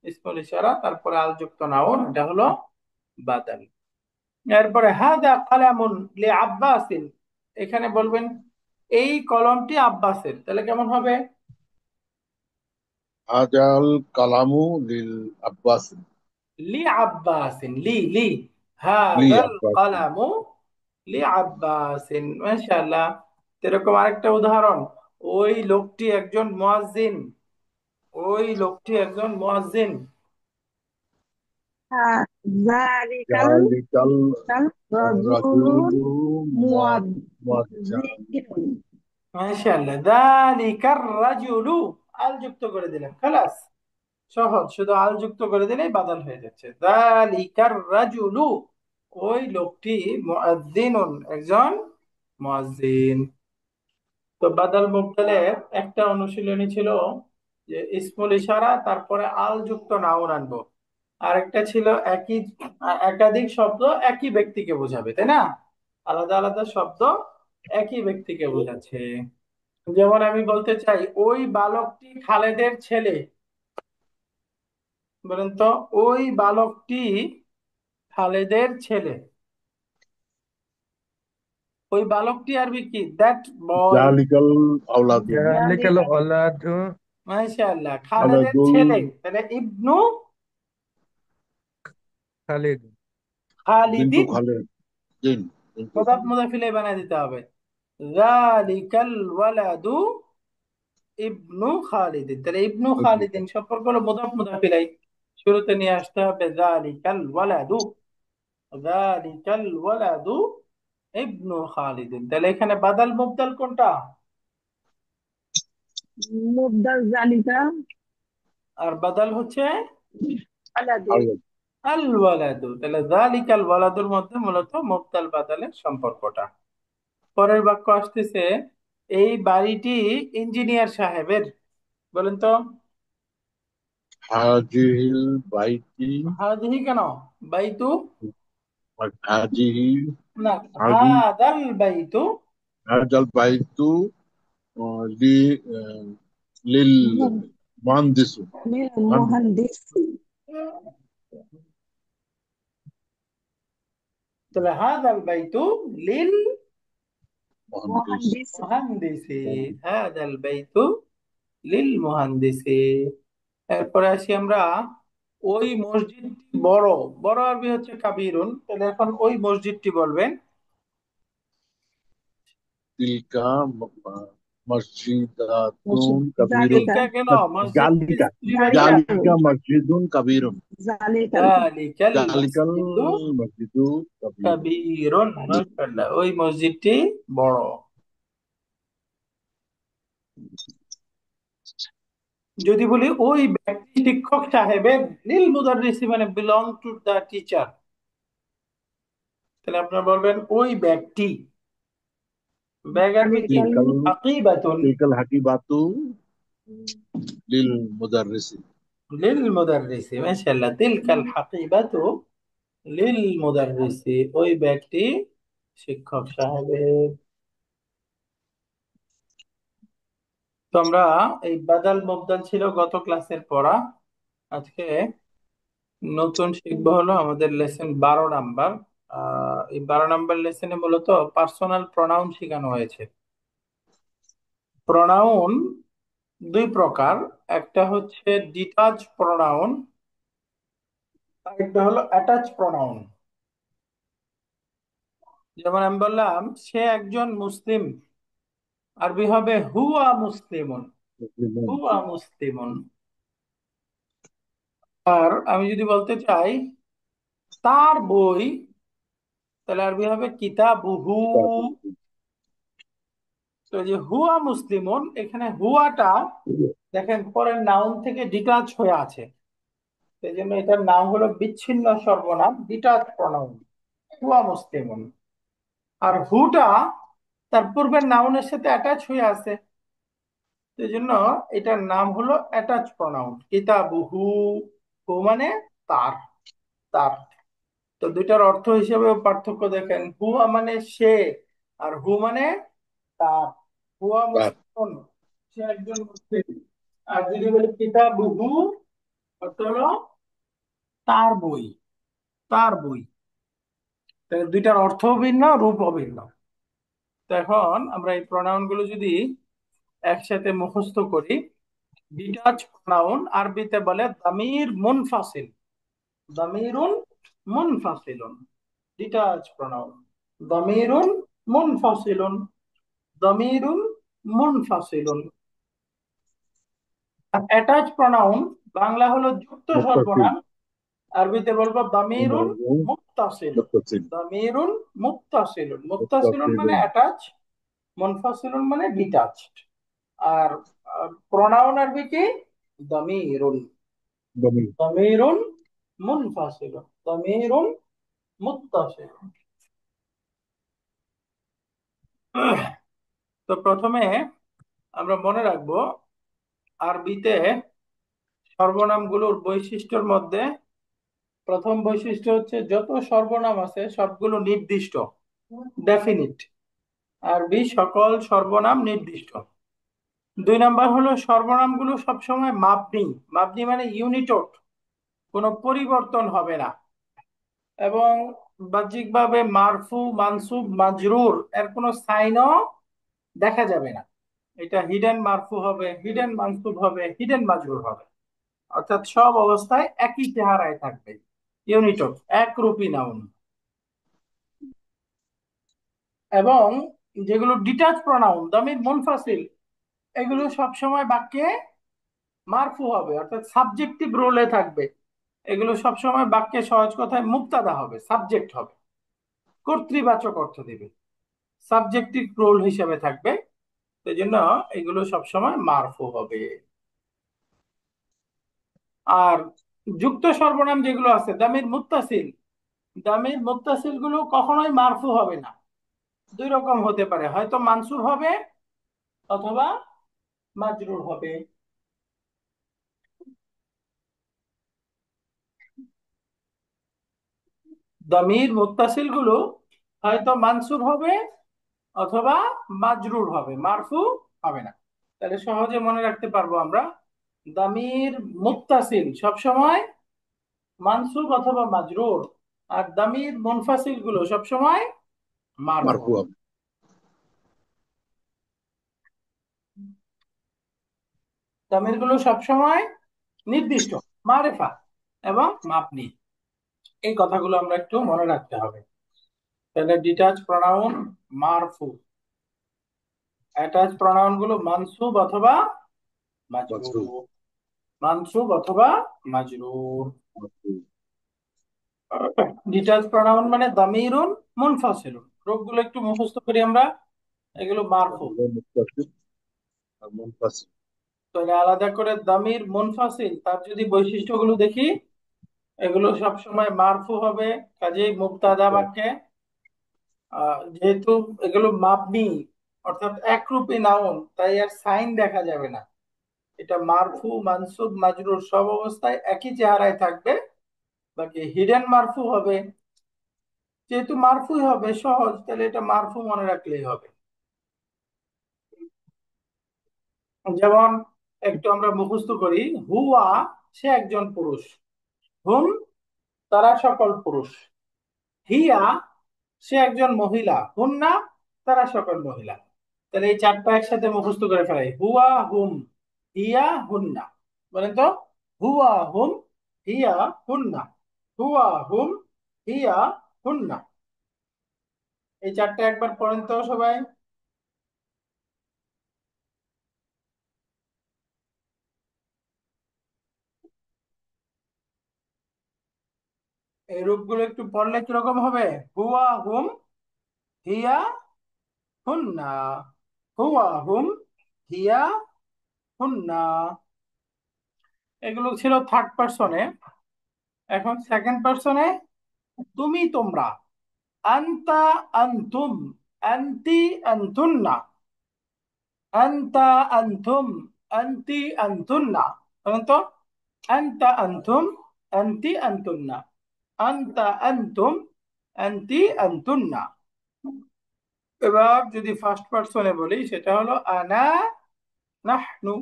Speaker 1: ইসমুল ইশারা, তারপরে আল যুক্ত নাউন, এটা হলো বাদাল। এরপরে হাদা কালামুন লি আব্বাসিন, এখানে বলবেন এই কলমটি আব্বাসের, তাহলে কেমন হবে?
Speaker 5: হাজাল কালামু লিল আব্বাস।
Speaker 1: লি আব্বাসিন, লি লি,
Speaker 5: লি
Speaker 1: হাদাল
Speaker 5: আব্বাস।
Speaker 1: কালামু লি আব্বাসিন, মাশাআল্লাহ। এরকম আরেকটা উদাহরণ, ওই লোকটি একজন মুয়াজ্জিন, ওই লোকটি একজন মুয়াজ্জিন।
Speaker 2: যালিকাল
Speaker 5: যালিকাল
Speaker 2: কাল রাজুলুন
Speaker 5: রাজুলু মুয়াজ্জাল।
Speaker 2: মুয়াজ্জিনুন।
Speaker 1: মাশাআল্লাহ, যালিকার রাজুলু, আল যুক্ত করে দিলেন, খালাস, সহজ, শুধু আল যুক্ত করে দিলেই বাদাল হয়ে যাচ্ছে। যালিকার রাজুলু, ওই লোকটি, মুয়াজ্জিনুন, একজন মুয়াজ্জিন। তো বাদাল মুবদালে একটা অনুশীলনী ছিল যে ইসমুল ইশারা তারপরে আল যুক্ত নাউন আনবো, আর একটা ছিল একই একাধিক শব্দ একই ব্যক্তিকে বোঝাবে, তাই না? আলাদা আলাদা শব্দ একই ব্যক্তিকে বোঝাচ্ছে। যেমন আমি বলতে চাই ওই বালকটি খালেদের ছেলে, বলেন তো ওই বালকটি খালেদের ছেলে, ওই বালকটি আরবি কি? That boy.
Speaker 5: যালিকাল আওলাদু
Speaker 4: যালিকাল
Speaker 2: যালিকাল
Speaker 4: ওলাদু
Speaker 1: মাশাআল্লাহ, খালেদের
Speaker 5: আলাদুল
Speaker 1: ছেলে, তাহলে ইবনু
Speaker 4: খালিদ।
Speaker 5: বিনতু
Speaker 1: খালিদিন,
Speaker 5: খালেদ। দিন বিনতু
Speaker 1: মুদাফ
Speaker 5: খালেদ।
Speaker 1: মুদাফ ইলাইহি বানায় দিতে হবে। যালিকাল ওয়ালাদু ইবনু খালিদিন, তাহলে ইবনু খালিদিন সম্পর্ক হলো মুদাফ মুদাফ ইলাইহি, শুরুতে নিয়ে আসতে হবে যালিকাল ওয়ালাদু, যালিকাল ওয়ালাদু ইবনু খালিদিন। তাহলে এখানে বাদাল মুবদাল কোনটা?
Speaker 2: মুবদাল জালিকা
Speaker 1: আর বাদাল হচ্ছে
Speaker 2: আলাদু।
Speaker 5: আওলাদ।
Speaker 1: আল ওয়ালাদু। তাহলে যালিকাল ওয়ালাদুর মধ্যে মূলত মুবদাল বাদালের সম্পর্কটা। পরের বাক্য আসতেছে এই বাড়িটি ইঞ্জিনিয়ার সাহেবের, বলেন তো।
Speaker 5: হাজিহিল বাইতি।
Speaker 1: হাদিহি কেন? বাইতু
Speaker 5: হাজিহি
Speaker 1: না,
Speaker 5: হাজি
Speaker 1: হাদাল বাইতু
Speaker 5: হাজাল বাইতু লি লিল মুহান্দিসু। মুহান্দিস।
Speaker 2: মুহান্দিস।
Speaker 1: তাহলে হাদাল বাইতু লিল
Speaker 5: মুহান্দিস।
Speaker 2: মুহান্দিস।
Speaker 1: মুহান্দিসি, হাদাল বাইতু লিল মুহান্দিসি। এরপরে আসি আমরা, ওই মসজিদটি বড়, বড় আরবি হচ্ছে কাবিরুন, তাহলে এখন ওই মসজিদটি বলবেন।
Speaker 5: তিলকা
Speaker 2: মসজিদ
Speaker 5: মসজিদাতুন কাবীরুন।
Speaker 2: জালিকা
Speaker 1: তিলকা কেন?
Speaker 5: না,
Speaker 1: মসজিদকে
Speaker 5: জালিকা
Speaker 1: স্ত্রী বাচ্চা।
Speaker 2: জালিকাল
Speaker 5: জালিকা মসজিদুন কাবীরুন।
Speaker 2: জালিকাল
Speaker 1: যালিকাল
Speaker 5: জালিকাল
Speaker 1: মসজিদু
Speaker 5: মসজিদু কাবীরুন।
Speaker 1: কাবীরুন, মাশাআল্লাহ, ওই মসজিদটি বড়। যদি বলি ওই ব্যক্তি শিক্ষক সাহেবের, লিল মুদাররিসি মানে বিলং টু দা টিচার, তাহলে আপনারা বলবেন ওই ব্যক্তি। ব্যাগ আরবি কি?
Speaker 2: জালিকাল
Speaker 5: তিলকাল
Speaker 1: আকিবাতুন
Speaker 5: তিলকাল হাকিবাতু লিল মুদাররিসি।
Speaker 1: লিল মুদাররিসি, মাশাআল্লাহ, তিলকাল হাকিবাতু লিল মুদাররিসি, ওই ব্যক্তি শিক্ষক সাহেবের। তো আমরা এই বাদাল মুবদাল ছিল গত ক্লাসের পড়া, আজকে নতুন শিখবো হলো আমাদের লেসন 12 নাম্বার। এই 12 নাম্বার লেসনে মূলত পার্সোনাল প্রোনাউন শেখানো হয়েছে। প্রোনাউন দুই প্রকার, একটা হচ্ছে ডিটাচ প্রোনাউন, আর একটা হলো অ্যাটাচ প্রোনাউন। যেমন আমি বললাম সে একজন মুসলিম, আরবি হবে হুয়া মুসলিমুন,
Speaker 5: মুসলিমুন।
Speaker 1: হুয়া মুসলিমুন। আর আমি যদি বলতে চাই তার বই, তাহলে আরবি হবে কিতাবুহু।
Speaker 5: কিতাবুহু।
Speaker 1: তো এই যে হুয়া মুসলিমুন, এখানে হুয়াটা দেখেন পরের নাউন থেকে ডিটাচ হয়ে আছে, সেই জন্য এটার নাম হলো বিচ্ছিন্ন সর্বনাম, ডিটাচ প্রনাউন, হুয়া মুসলিমুন। আর হুটা তার পূর্বের নাউনের সাথে অ্যাটাচ হয়ে আছে, সেই জন্য এটার নাম হলো অ্যাটাচ প্রনাউন, কিতাবুহু। হু মানে তার, তার। তো দুইটার অর্থ হিসেবে পার্থক্য দেখেন, হুয়া মানে সে, আর হু মানে তার। হুয়া
Speaker 5: তার
Speaker 1: মুসলিম, সে একজন মুসলিম। আর যদি বলি কিতাবুহু, অর্থ হলো তার বই, তার বই। তাহলে দুইটার অর্থও ভিন্ন, রূপও ভিন্ন। তো এখন আমরা এই প্রনাউন গুলো যদি একসাথে মুখস্থ করি, ডিটাচ প্রনাউন আরবিতে বলে দামির মুনফাসিল, দামিরুন মুনফাসিলুন, ডিটাচ প্রনাউন। দামিরুন মুনফাসিলুন, দামিরুন মুনফাসিলুন। আর অ্যাটাচ প্রনাউন বাংলা হলো যুক্ত
Speaker 5: মুত্তাসিল
Speaker 1: সর্বনাম, আরবিতে বলবো দামিরুন মুত্তাসিল,
Speaker 5: মুত্তাসিল
Speaker 1: দামিরুন মুত্তাসিলুন। মুত্তাসিলুন মানে
Speaker 5: মুত্তাসিলুন
Speaker 1: অ্যাটাচ, মুনফাসিলুন মানে ডিটাচড। আর প্রনাউন আরবি কি? দামিরুন,
Speaker 5: দমির
Speaker 1: দামিরুন মুনফাসিলুন, দামিরুন মুত্তাসিলুন। তো প্রথমে আমরা মনে রাখবো আরবিতে সর্বনামগুলোর বৈশিষ্ট্যের মধ্যে প্রথম বৈশিষ্ট্য হচ্ছে যত সর্বনাম আছে সবগুলো নির্দিষ্ট, ডেফিনিট। আরবি সকল সর্বনাম নির্দিষ্ট। দুই নাম্বার হলো সর্বনামগুলো সবসময় মাবনি, মাবনি মানে ইউনিটড, কোনো পরিবর্তন হবে না। এবং বাহ্যিকভাবে মারফু মানসুব মাজরুর এর কোনো সাইনও দেখা যাবে না। এটা হিডেন মারফু হবে, হিডেন মানসুব হবে, হিডেন মাজরুর হবে, অর্থাৎ সব অবস্থায় একই চেহারায় থাকবে, ইউনিটড, একরূপী নাউন। এবং যেগুলো ডিটাচ প্রনাউন দামির মুনফাসিল, এগুলো সবসময় বাক্যে মারফু হবে, অর্থাৎ সাবজেক্টিভ রোলে থাকবে। এগুলো সবসময় বাক্যে সহজ কথায় মুক্তাদা হবে, সাবজেক্ট হবে, কর্তৃবাচক অর্থ দিবে, সাবজেক্টিভ রোল হিসেবে থাকবে। সেই জন্য এগুলো সবসময় মারফু হবে। আর যুক্ত সর্বনাম যেগুলো আছে দামির মুত্তাসিল, দামির মুত্তাসিল গুলো কখনোই মারফু হবে না। দুই রকম হতে পারে, হয়তো মানসুব হবে অথবা মাজরুর হবে। দামির মুত্তাসিল গুলো হয়তো মানসুব হবে অথবা মাজরুর হবে, মারফু হবে না। তাহলে সহজে মনে রাখতে পারবো আমরা, দামির মুত্তাসিল সবসময় মানসুব অথবা মাজরুর, আর দামির মুনফাসিল গুলো সবসময় মারফু
Speaker 5: মারফু
Speaker 1: হবে।
Speaker 5: হবে।
Speaker 1: দামির গুলো সবসময় নির্দিষ্ট, মারেফা এবং মাপনি। এই কথাগুলো আমরা একটু মনে রাখতে হবে। তাহলে ডিটাচ প্রনাউন মারফু, অ্যাটাচ প্রনাউন গুলো মানসুব অথবা
Speaker 5: মাসরুর
Speaker 1: মাজরুর, মানসুব অথবা মাজরুর।
Speaker 5: মাসরুর
Speaker 1: ডিটাচ প্রনাউন মানে দামিরুন মুনফাসিলুন, রূপগুলো একটু মুখস্থ করি আমরা। এগুলো মারফু।
Speaker 5: মুত্তাসিল আর মুনফাসিল
Speaker 1: তাহলে আলাদা করে দামির মুনফাসিল তার যদি বৈশিষ্ট্যগুলো দেখি, এগুলো সবসময় মারফু হবে, কাজেই মুবতাদা বাক্যে। যেহেতু এগুলো মাবনি, অর্থাৎ একরূপী নাউন, তাই আর সাইন দেখা যাবে না। এটা মারফু মানসুব মাজরুর সব অবস্থায় একই চেহারায় থাকবে। বাকি হিডেন মারফু হবে, যেহেতু মারফুই হবে সহজ, তাহলে এটা মারফু মনে রাখলেই হবে। যেমন একটু আমরা মুখস্থ করি, হুয়া সে একজন পুরুষ, হুম তারা সকল পুরুষ, হিয়া সে একজন মহিলা, হুন্না তারা সকল মহিলা। তাহলে এই চারটা একসাথে মুখস্থ করে ফেলাই, হুয়া হুম হিয়া হুন্না। বলেন তো, হুয়া হুম হিয়া হুন্না, হুয়া হুম হিয়া হুন্না। এই চারটা একবার পড়েন তো সবাই। এই রূপগুলো একটু পড়লে কিরকম হবে? হুয়া হুম হিয়া হুন্না, হুয়া হুম হিয়া হুন্না। এগুলো ছিল থার্ড পার্সনে। এখন সেকেন্ড পার্সনে তুমি তোমরা, আন্তা আন্তুম, আন্তি আন্তুন্না, আন্তা আন্তুম, আন্তি আন্তুন্না। বলেন তো, আন্তা আন্তুম, আন্তি আন্তুন্না, আন্তা আন্তুম, আন্তি আন্তুন্না। এবার যদি ফার্স্ট পার্সনে বলি সেটা হলো আনা নাহনু,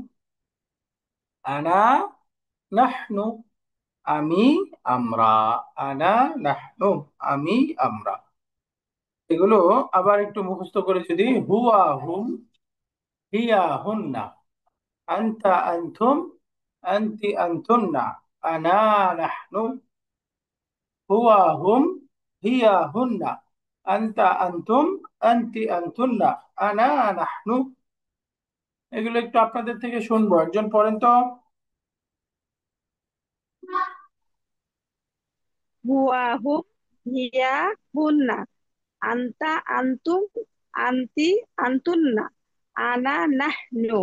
Speaker 1: আনা নাহনু, আমি আমরা, আনা নাহনু, আমি আমরা। এগুলো আবার একটু মুখস্থ করে যদি, হুয়া হুম, হিয়া হুন্না, আনতা আনতুম, আনতি আনতুন্না, আনা নাহনু, হুয়া হুম, হিয়া হুন্না, আনতা আনতুম, আনতি আনতুন্না, আনা নাহনু। এগুলো একটু আপনাদের থেকে শুনবো, একজন পড়েন তো।
Speaker 2: হুয়া হুম, হিয়া হুন্না, আন্তা আন্তুম, আন্তি আন্তুন্না, আনা নাহনু।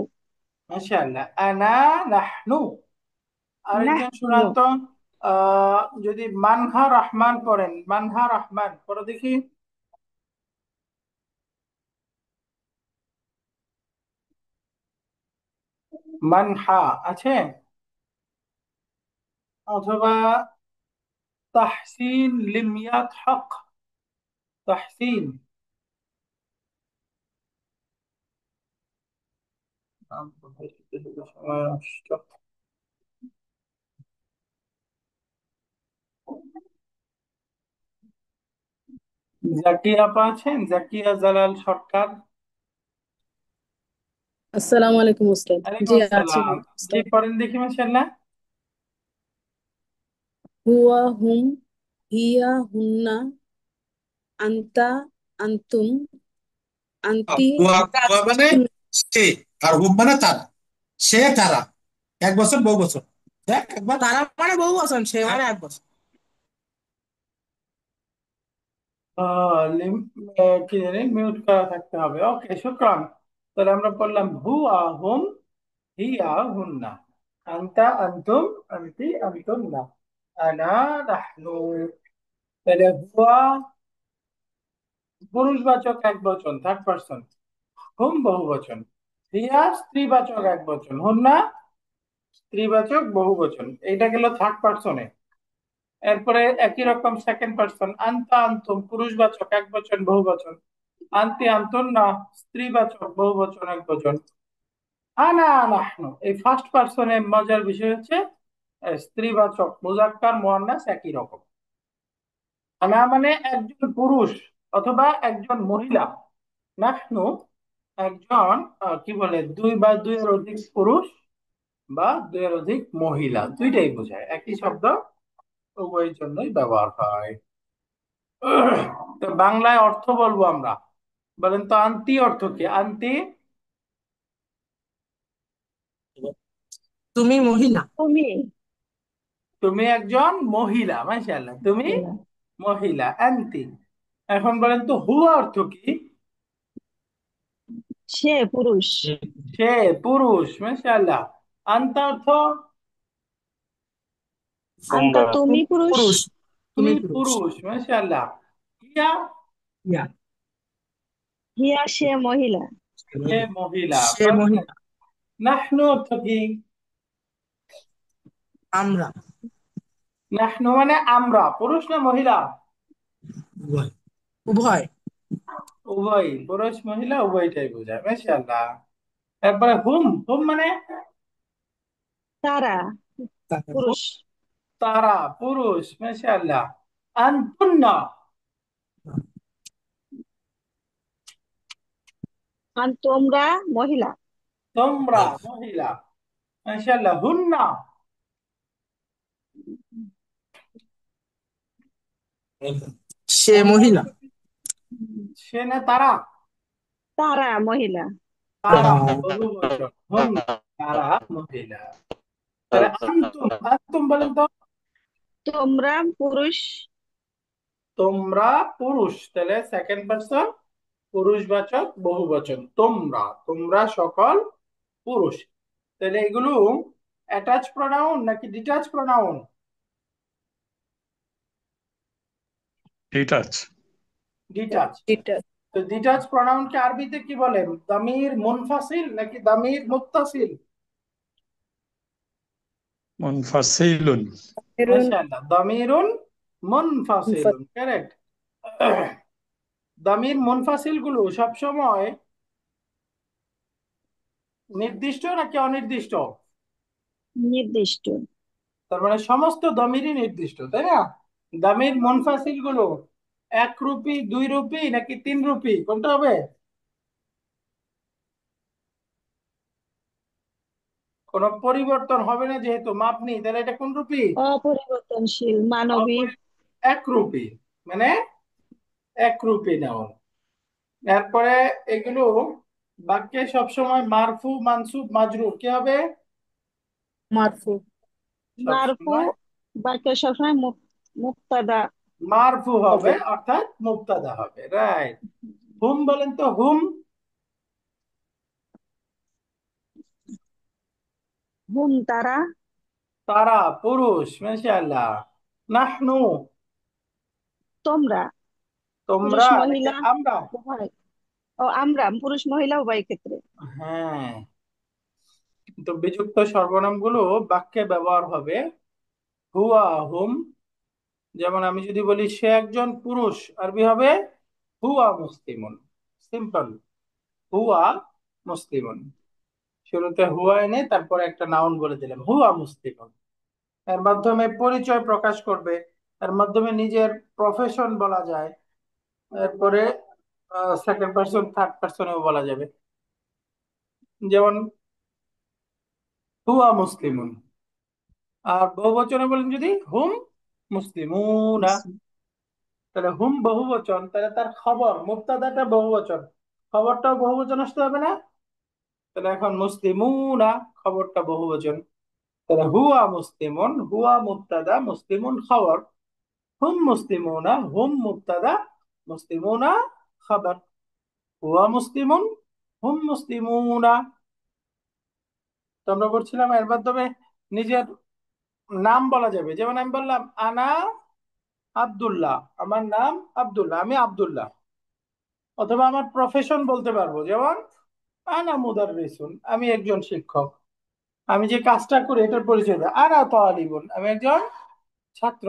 Speaker 1: মাশাআল্লাহ, আনা নাহনু। আরেকজন শুনান
Speaker 2: নাহনু।
Speaker 1: তো। যদি মানহা রহমান পড়েন, মানহা রহমান পড়ো দেখি। মানহা আছে, অথবা তাহসিন লিমিয়াত হক, তাহসিন। জাকিয়া আপা আছেন, জাকিয়া জালাল সরকার।
Speaker 6: আসসালামু আলাইকুম উস্তাদ।
Speaker 1: ওয়ালাইকুম
Speaker 6: জি, আছি
Speaker 1: আসসালাম। জি
Speaker 6: উস্তাদ।
Speaker 1: পড়েন দেখি মাশাআল্লাহ।
Speaker 6: হুয়া হুম, হিয়া হুন্না, আন্তা আন্তুম, আন্তি
Speaker 7: হুয়া হুয়া মানে সে, আর হুম মানে তারা। সে তারা, এক বছর বহু বছর। দেখ একবার, তারা মানে বহু বছর, সে মানে এক বছর।
Speaker 1: কি জানি মিউট করা থাকতে হবে। ওকে, শুক্রান। তাহলে আমরা বললাম হুয়া হুম, হিয়া হুন্না, আনতা আনতুম, আনতি আনতুন্না, আনা নাহনু। তাহলে হুয়া পুরুষবাচক এক বচন, থার্ড পার্সন। হুম বহু বচন। হিয়া স্ত্রীবাচক এক বচন, হুন্না স্ত্রীবাচক বহু বচন। এইটা গেল থার্ড পার্সনে। এরপরে একই রকম সেকেন্ড পার্সন, আনতা আনতুম পুরুষবাচক এক বচন বহু বচন, আনতি আনতুন্না স্ত্রীবাচক বহু বচন এক বচন, আনা নাহনু। এই ফার্স্ট পার্সনে মজার বিষয় হচ্ছে স্ত্রীবাচক মুজাক্কার মুয়ান্নাস একই রকম। আনা মানে একজন পুরুষ অথবা একজন মহিলা, নাহনু একজন কি বলে দুই বা দুইয়ের অধিক পুরুষ বা দুইয়ের অধিক মহিলা, দুইটাই বোঝায়, একই শব্দ উভয়ের জন্যই ব্যবহার হয়। তো বাংলায় অর্থ বলবো আমরা, বলেন তো আন্তি অর্থ কি? আন্তি
Speaker 7: তুমি মহিলা।
Speaker 2: তুমি
Speaker 1: তুমি একজন মহিলা, মাশাআল্লাহ, তুমি
Speaker 2: মহিলা।
Speaker 1: মহিলা, আন্তি। এখন বলেন তো হুয়া অর্থ কি?
Speaker 2: সে পুরুষ।
Speaker 1: সে পুরুষ, মাশাআল্লাহ। আন্তা অর্থ
Speaker 2: আন্তা তুমি পুরুষ।
Speaker 7: পুরুষ।
Speaker 1: তুমি
Speaker 7: তুমি পুরুষ।
Speaker 1: পুরুষ, মাশাআল্লাহ। হিয়া
Speaker 7: ইয়া,
Speaker 2: হিয়া সে মহিলা।
Speaker 1: সে মহিলা।
Speaker 7: সে মহিলা।
Speaker 1: নাহনু অর্থ কি?
Speaker 7: আমরা।
Speaker 1: নাহনু মানে আমরা, পুরুষ না মহিলা?
Speaker 7: উভয়। উভয়।
Speaker 1: উভয়, পুরুষ মহিলা উভয়টাই বোঝায়, মাশাআল্লাহ। তারপরে হুম, হুম মানে
Speaker 2: তারা
Speaker 7: তারপর
Speaker 2: পুরুষ।
Speaker 1: তারা, পুরুষ, মাশাআল্লাহ। আনতুন্না
Speaker 2: আর তোমরা মহিলা।
Speaker 1: তোমরা মহিলা, মাশাআল্লাহ। হুন্না
Speaker 7: সে
Speaker 1: হুন্না
Speaker 7: মহিলা।
Speaker 1: অর্থ কি? সে না তারা?
Speaker 2: তারা মহিলা।
Speaker 1: তারা বহু বচন, হুম তারা মহিলা। তাহলে আনতুম, আনতুম বলেন তো।
Speaker 2: তোমরা পুরুষ।
Speaker 1: তোমরা পুরুষ, তাহলে সেকেন্ড পারসন পুরুষবাচক বহু বচন, তোমরা, তোমরা সকল পুরুষ। তাহলে এগুলো অ্যাটাচ প্রোনাউন নাকি detach pronoun?
Speaker 5: Detach.
Speaker 1: Detach.
Speaker 6: Detach.
Speaker 1: তো ডিটাচ প্রোনাউনকে আরবিতে কি বলে? দামির মুনফাসিল নাকি দামির মুত্তাসিল?
Speaker 5: মুনফাসিলুন।
Speaker 1: মাশাআল্লাহ, দামিরুন মুনফাসিলুন, কারেক্ট। দামির মুনফাসিল গুলো সবসময় নির্দিষ্ট নাকি অনির্দিষ্ট?
Speaker 2: নির্দিষ্ট।
Speaker 1: তার মানে সমস্ত দামিরই নির্দিষ্ট, তাই না? দামির মুনফাসিল গুলো 1 রুপি, 2 রুপি নাকি 3 রুপি, কোনটা হবে? কোনো পরিবর্তন হবে না যেহেতু মাপ নেই, তাহলে এটা কোন রুপি?
Speaker 2: অপরিবর্তনশীল মানবিক।
Speaker 1: 1 রুপি, মানে 1 রুপি নেওয়া। এরপরে এগুলো বাক্যে সবসময় মারফু মানসুব মাজরুর কি হবে?
Speaker 6: মারফু।
Speaker 2: মারফু
Speaker 1: সবসময়
Speaker 2: বাক্যের সবসময় মুক্তাদা।
Speaker 1: মারফু হবে,
Speaker 6: হবে।
Speaker 1: অর্থাৎ মুবতাদা হবে, রাইট। হুম বলেন তো, হুম।
Speaker 2: হুম তারা।
Speaker 1: তারা পুরুষ, মাশাআল্লাহ। নাহনু
Speaker 2: তোমরা পুরুষ
Speaker 1: তোমরা নাকি
Speaker 2: মহিলা
Speaker 1: আমরা?
Speaker 2: উভয়। ও আমরা পুরুষ মহিলা উভয় ক্ষেত্রে।
Speaker 1: হ্যাঁ, তো বিযুক্ত সর্বনাম গুলো বাক্যে ব্যবহার হবে হুয়া হুম। যেমন আমি যদি বলি সে একজন পুরুষ, আরবি হবে হুয়া মুসলিমুন, সিম্পল, হুয়া মুসলিমুন। শুরুতে হুয়া এনে তারপরে একটা নাউন বলে দিলাম, হুয়া মুসলিমুন। এর মাধ্যমে পরিচয় প্রকাশ করবে, এর মাধ্যমে নিজের প্রফেশন বলা যায়, এরপরে সেকেন্ড পার্সন থার্ড পার্সনেও বলা যাবে। যেমন হুয়া মুসলিমুন। আর বহুবচনে বলেন যদি হুম মুসলিমুনা, তাহলে হুম বহুবচন, তাহলে তার খবর মুবতাদাটা বহুবচন, খবরটাও বহুবচন আসতে হবে না? তাহলে এখন মুসলিমুনা খবরটা বহুবচন, তাহলে হুয়া মুসলিমুন, হুয়া মুবতাদা, মুসলিমুন খবর, হুম মুসলিমুনা, হুম মুবতাদা, মুসলিমুনা খবর, হুয়া মুসলিমুন, হুম মুসলিমুনা। তো আমরা বলছিলাম এর মাধ্যমে নিজের নাম বলা যাবে। যেমন আমি বললাম আনা আব্দুল্লাহ, আমার নাম আব্দুল্লাহ, আমি আব্দুল্লাহ। অথবা আমার প্রফেশন বলতে পারবো, যেমন আনা মুদাররিসুন, আমি একজন শিক্ষক। আমি যে কাজটা করি এটার পরিচয় দেয় আনা তালিবুন, আমি একজন ছাত্র।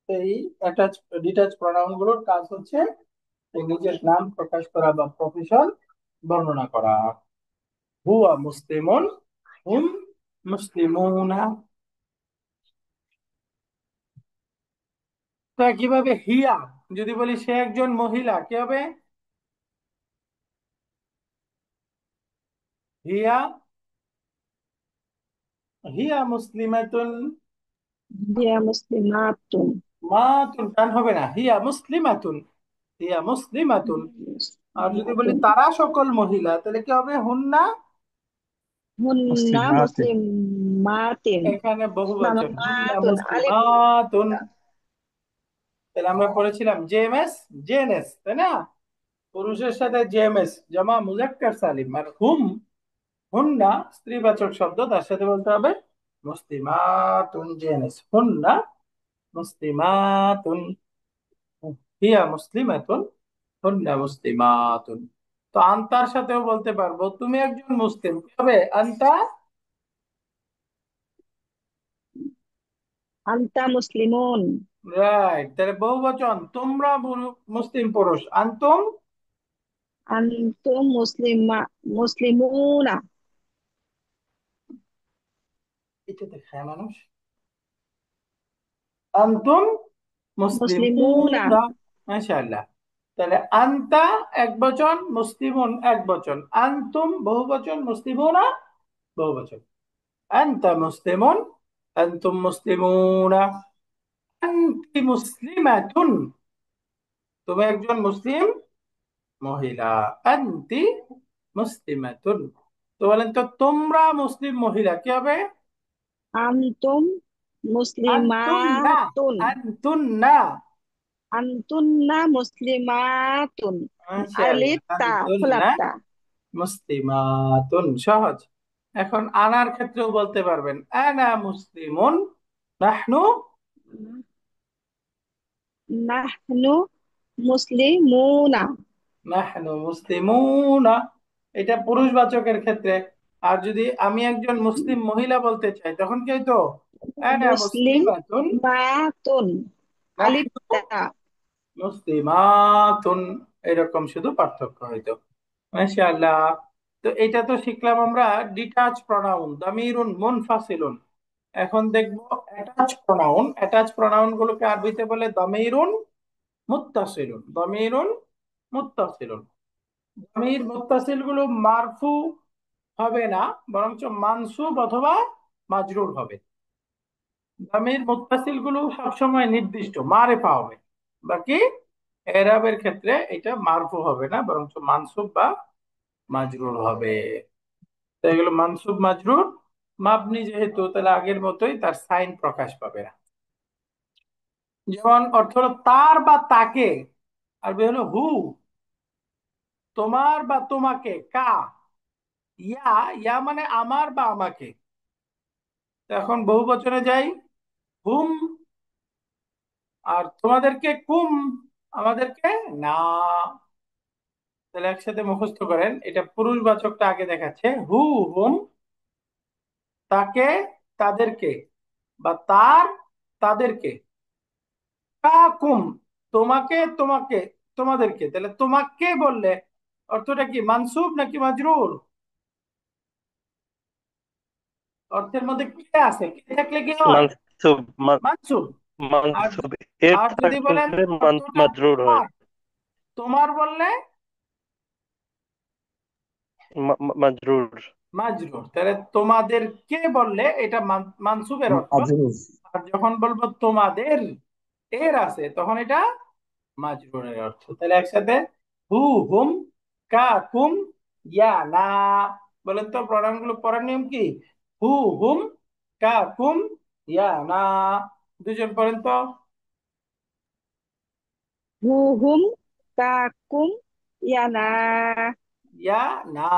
Speaker 1: তো এই অ্যাটাচ ডিটাচ প্রোনাউন গুলোর কাজ হচ্ছে এই নিজের নাম প্রকাশ করা বা প্রফেশন বর্ণনা করা। হুয়া মুসলিমুন, হুম মুসলিমুনা। তো কিভাবে হিয়া, যদি বলি সে একজন মহিলা, কি হবে? হিয়া, হিয়া মুসলিমাতুন।
Speaker 2: হিয়া মুসলিমাতুন।
Speaker 1: মাতুন টান হবে না, হিয়া মুসলিমাতুন, হিয়া মুসলিমাতুন। আর যদি বলি
Speaker 2: মুসলিমাতুন।
Speaker 1: তারা সকল মহিলা, তাহলে কি হবে? হুন্না,
Speaker 2: হুন্না
Speaker 5: মুসলিমাতিন।
Speaker 2: মুসলিমাতিন।
Speaker 1: এখানে
Speaker 2: না না
Speaker 1: বহুবচন, হুন্না
Speaker 2: মাতুন আলিফ দিয়ে।
Speaker 1: মুসলিমাতুন। তাহলে আমরা পড়েছিলাম জেএমএস জেএনএস, তাই না? পুরুষের সাথে জেএমএস জামা মুজাক্কার সালিম, আর হুন্না স্ত্রীবাচক শব্দ, তার সাথে বলতে হবে মুসলিমাতুন জেএনএস, হুন্না মুসলিমাতুন, হিয়া মুসলিমাতুন, হুন্না মুসলিমাতুন। তো আনতার সাথেও বলতে পারবো তুমি একজন মুসলিম, কি হবে? আনতা,
Speaker 2: আনতা মুসলিমুন।
Speaker 1: রাইট। তাহলে বহুবচন তোমরা মুসলিম পুরুষ, আনতুম,
Speaker 2: আনতুম মুসলিমুনা।
Speaker 1: এটা দেখায় মানুষ, আনতুম
Speaker 2: মুসলিমুনা।
Speaker 1: মুসলিমুনা, মাশাআল্লাহ। তাহলে আনতা এক বচন, মুসলিমুন এক বচন, আনতুম বহুবচন, মুসলিমুনা বহুবচন। আনতা মুসলিমুন, আনতুম মুসলিমুনা, আনতি মুসলিমাতুন, তুমি একজন মুসলিম মহিলা, আনতি মুসলিমাতুন। তো বলেন তো তোমরা মুসলিম মহিলা, কি হবে?
Speaker 2: আনতুম
Speaker 1: আনতুন্না,
Speaker 2: মুসলিমাতুন।
Speaker 1: আনতুন্না,
Speaker 2: আনতুন্না মুসলিমাতুন।
Speaker 1: মাশাআল্লাহ,
Speaker 2: আলিফ তা
Speaker 1: আনতুন্না
Speaker 2: ফুলাতা।
Speaker 1: মুসলিমাতুন, সহজ। এখন আনার ক্ষেত্রেও বলতে পারবেন আনা মুসলিমুন, নাহনু
Speaker 2: নাহনু মুসলিমুনা।
Speaker 1: নাহনু মুসলিমুনা, এটা পুরুষবাচকের ক্ষেত্রে। আর যদি আমি একজন মুসলিম মহিলা বলতে চাই তখন কি হইতো? আনা
Speaker 2: মুসলিম
Speaker 1: মুসলিমাতুন,
Speaker 2: মাতুন, আলিফ
Speaker 1: নাহনু
Speaker 2: তা।
Speaker 1: মুসলিমাতুন, এরকম শুধু পার্থক্য হইতো। মাশাআল্লাহ। তো এটা তো শিখলাম আমরা ডিটাচ প্রনাউন, দামিরুন মুনফাসিলুন। এখন দেখবো অ্যাটাচ প্রনাউন। অ্যাটাচ প্রনাউন গুলোকে আরবিতে বলে দামিরুন মুত্তাসিলুন। দামিরুন মুত্তাসিলুন। দামির মুত্তাসিল গুলো মারফু হবে না, বরঞ্চ মানসুব অথবা মাজরুর হবে। দামির মুত্তাসিল গুলো সবসময় নির্দিষ্ট মারেফা হবে। বাকি এরাবের ক্ষেত্রে এটা মারফু হবে না, বরঞ্চ মানসুব বা মাজরুর হবে। তো এগুলো মানসুব মাজরুর মাবনি যেহেতু, তাহলে আগের মতোই তার সাইন প্রকাশ পাবে না। যেমন অর্থ হলো তার বা তাকে, আরবি হলো হু। তোমার বা তোমাকে কা। ইয়া, ইয়া মানে আমার বা আমাকে। তো এখন বহু বচনে যাই, হুম। আর তোমাদেরকে কুম, আমাদেরকে না। তাহলে একসাথে মুখস্থ করেন, এটা পুরুষবাচকটা আগে দেখাচ্ছে হু হুম, তাকে তাদেরকে, বা তার তাদেরকে। কাকুম, তোমাকে তোমাকে তোমাদেরকে। তাহলে তোমাকে বললে অর্থটা কি, মানসুব নাকি মাজরুর? অর্থের মধ্যে কে আছে, কে থাকলে কি হয়?
Speaker 8: মানসুব
Speaker 1: মানসুব। আর
Speaker 8: মানসুব এর
Speaker 1: আর যদি বলেন
Speaker 8: থাকলে
Speaker 1: অর্থটা
Speaker 8: মাজরুর হয়।
Speaker 1: তোমার, তোমার বললে
Speaker 8: মাজরুর।
Speaker 1: মাজরুর। তাহলে তোমাদের কে বললে এটা মানসুবের অর্থ।
Speaker 3: মাজরুর।
Speaker 1: আর যখন বলবো তোমাদের এর আছে, তখন এটা মাজরুরের অর্থ। তাহলে একসাথে হু হুম কা কুম ইয়া না। বলেন তো প্রণাম গুলো পড়ার নিয়ম কি? হু হুম কা কুম ইয়া না। দুজন পড়েন তো।
Speaker 2: হু হুম কাকুম ইয়ানা।
Speaker 1: ইয়া না।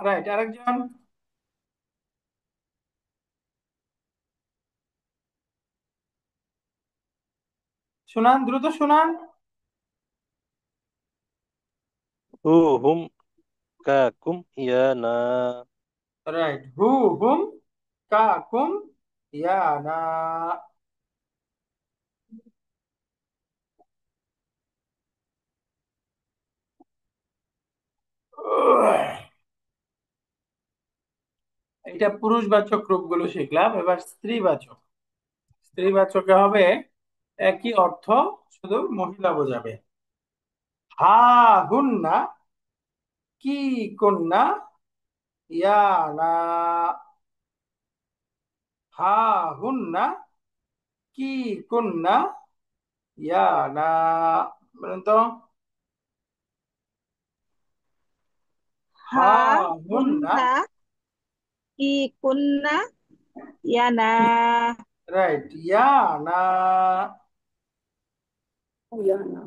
Speaker 1: রাইট, আরেকজন। শুনান, দ্রুত শুনান।
Speaker 8: হু হুম কাকুম ইয়ানা।
Speaker 1: রাইট, হু হুম কা কুম ইয়া না। এটা পুরুষবাচক রূপগুলো শিখলাম, এবার স্ত্রীবাচক। স্ত্রীবাচকে হবে একই অর্থ, শুধু মহিলা বোঝাবে। হা হুন্না কি কন্যা ইয়া না। হা হুন্না কি কন্যা ইয়া না। বলেন তো।
Speaker 2: হা
Speaker 1: হা হুন্না।
Speaker 2: হুন্না কি কুন্না ইয়ানা।
Speaker 1: রাইট, ইয়া না।
Speaker 6: ইয়ানা।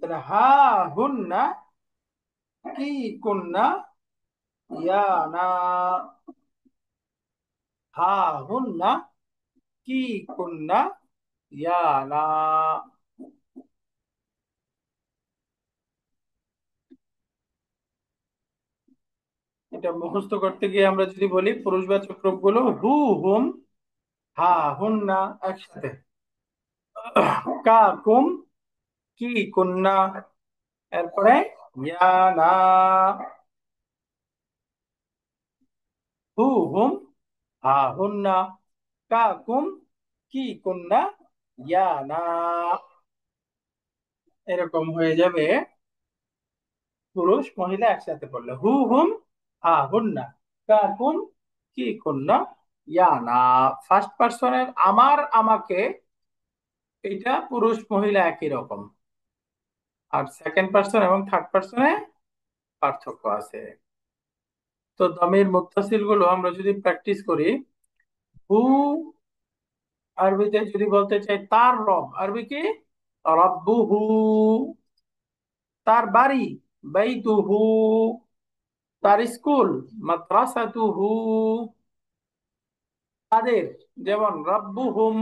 Speaker 1: তাহলে হা হুন্না কি কন্যা ইয়া না। হা হুন্না কি কন্যা ইয়া না। এটা মুখস্থ করতে গিয়ে আমরা যদি বলি পুরুষবাচক রূপগুলো হু হুম হা হুন্না একসাথে। কা কুম কি কন্যা, এরপরে ইয়া না। হু হুম হা হুন্না কা কুম কি কন্যা ইয়া না। এরকম হয়ে যাবে পুরুষ মহিলা একসাথে পড়লে হু হুম হা হুন্না কা কুম কি কন্যা ইয়া না। ফার্স্ট পার্সনের আমার আমাকে, এটা পুরুষ মহিলা একই রকম। আর সেকেন্ড পার্সন এবং থার্ড পার্সনে পার্থক্য আছে। তো দমির মুত্তাসিল গুলো আমরা যদি প্র্যাকটিস করি, হু আরবিতে যদি বলতে চাই তার রব, আরবি কি? রব্বুহু। তার বাড়ি বাইতুহু। তার স্কুল, মাদ্রাসাতুহু তাদের, যেমন রাব্বুহুম,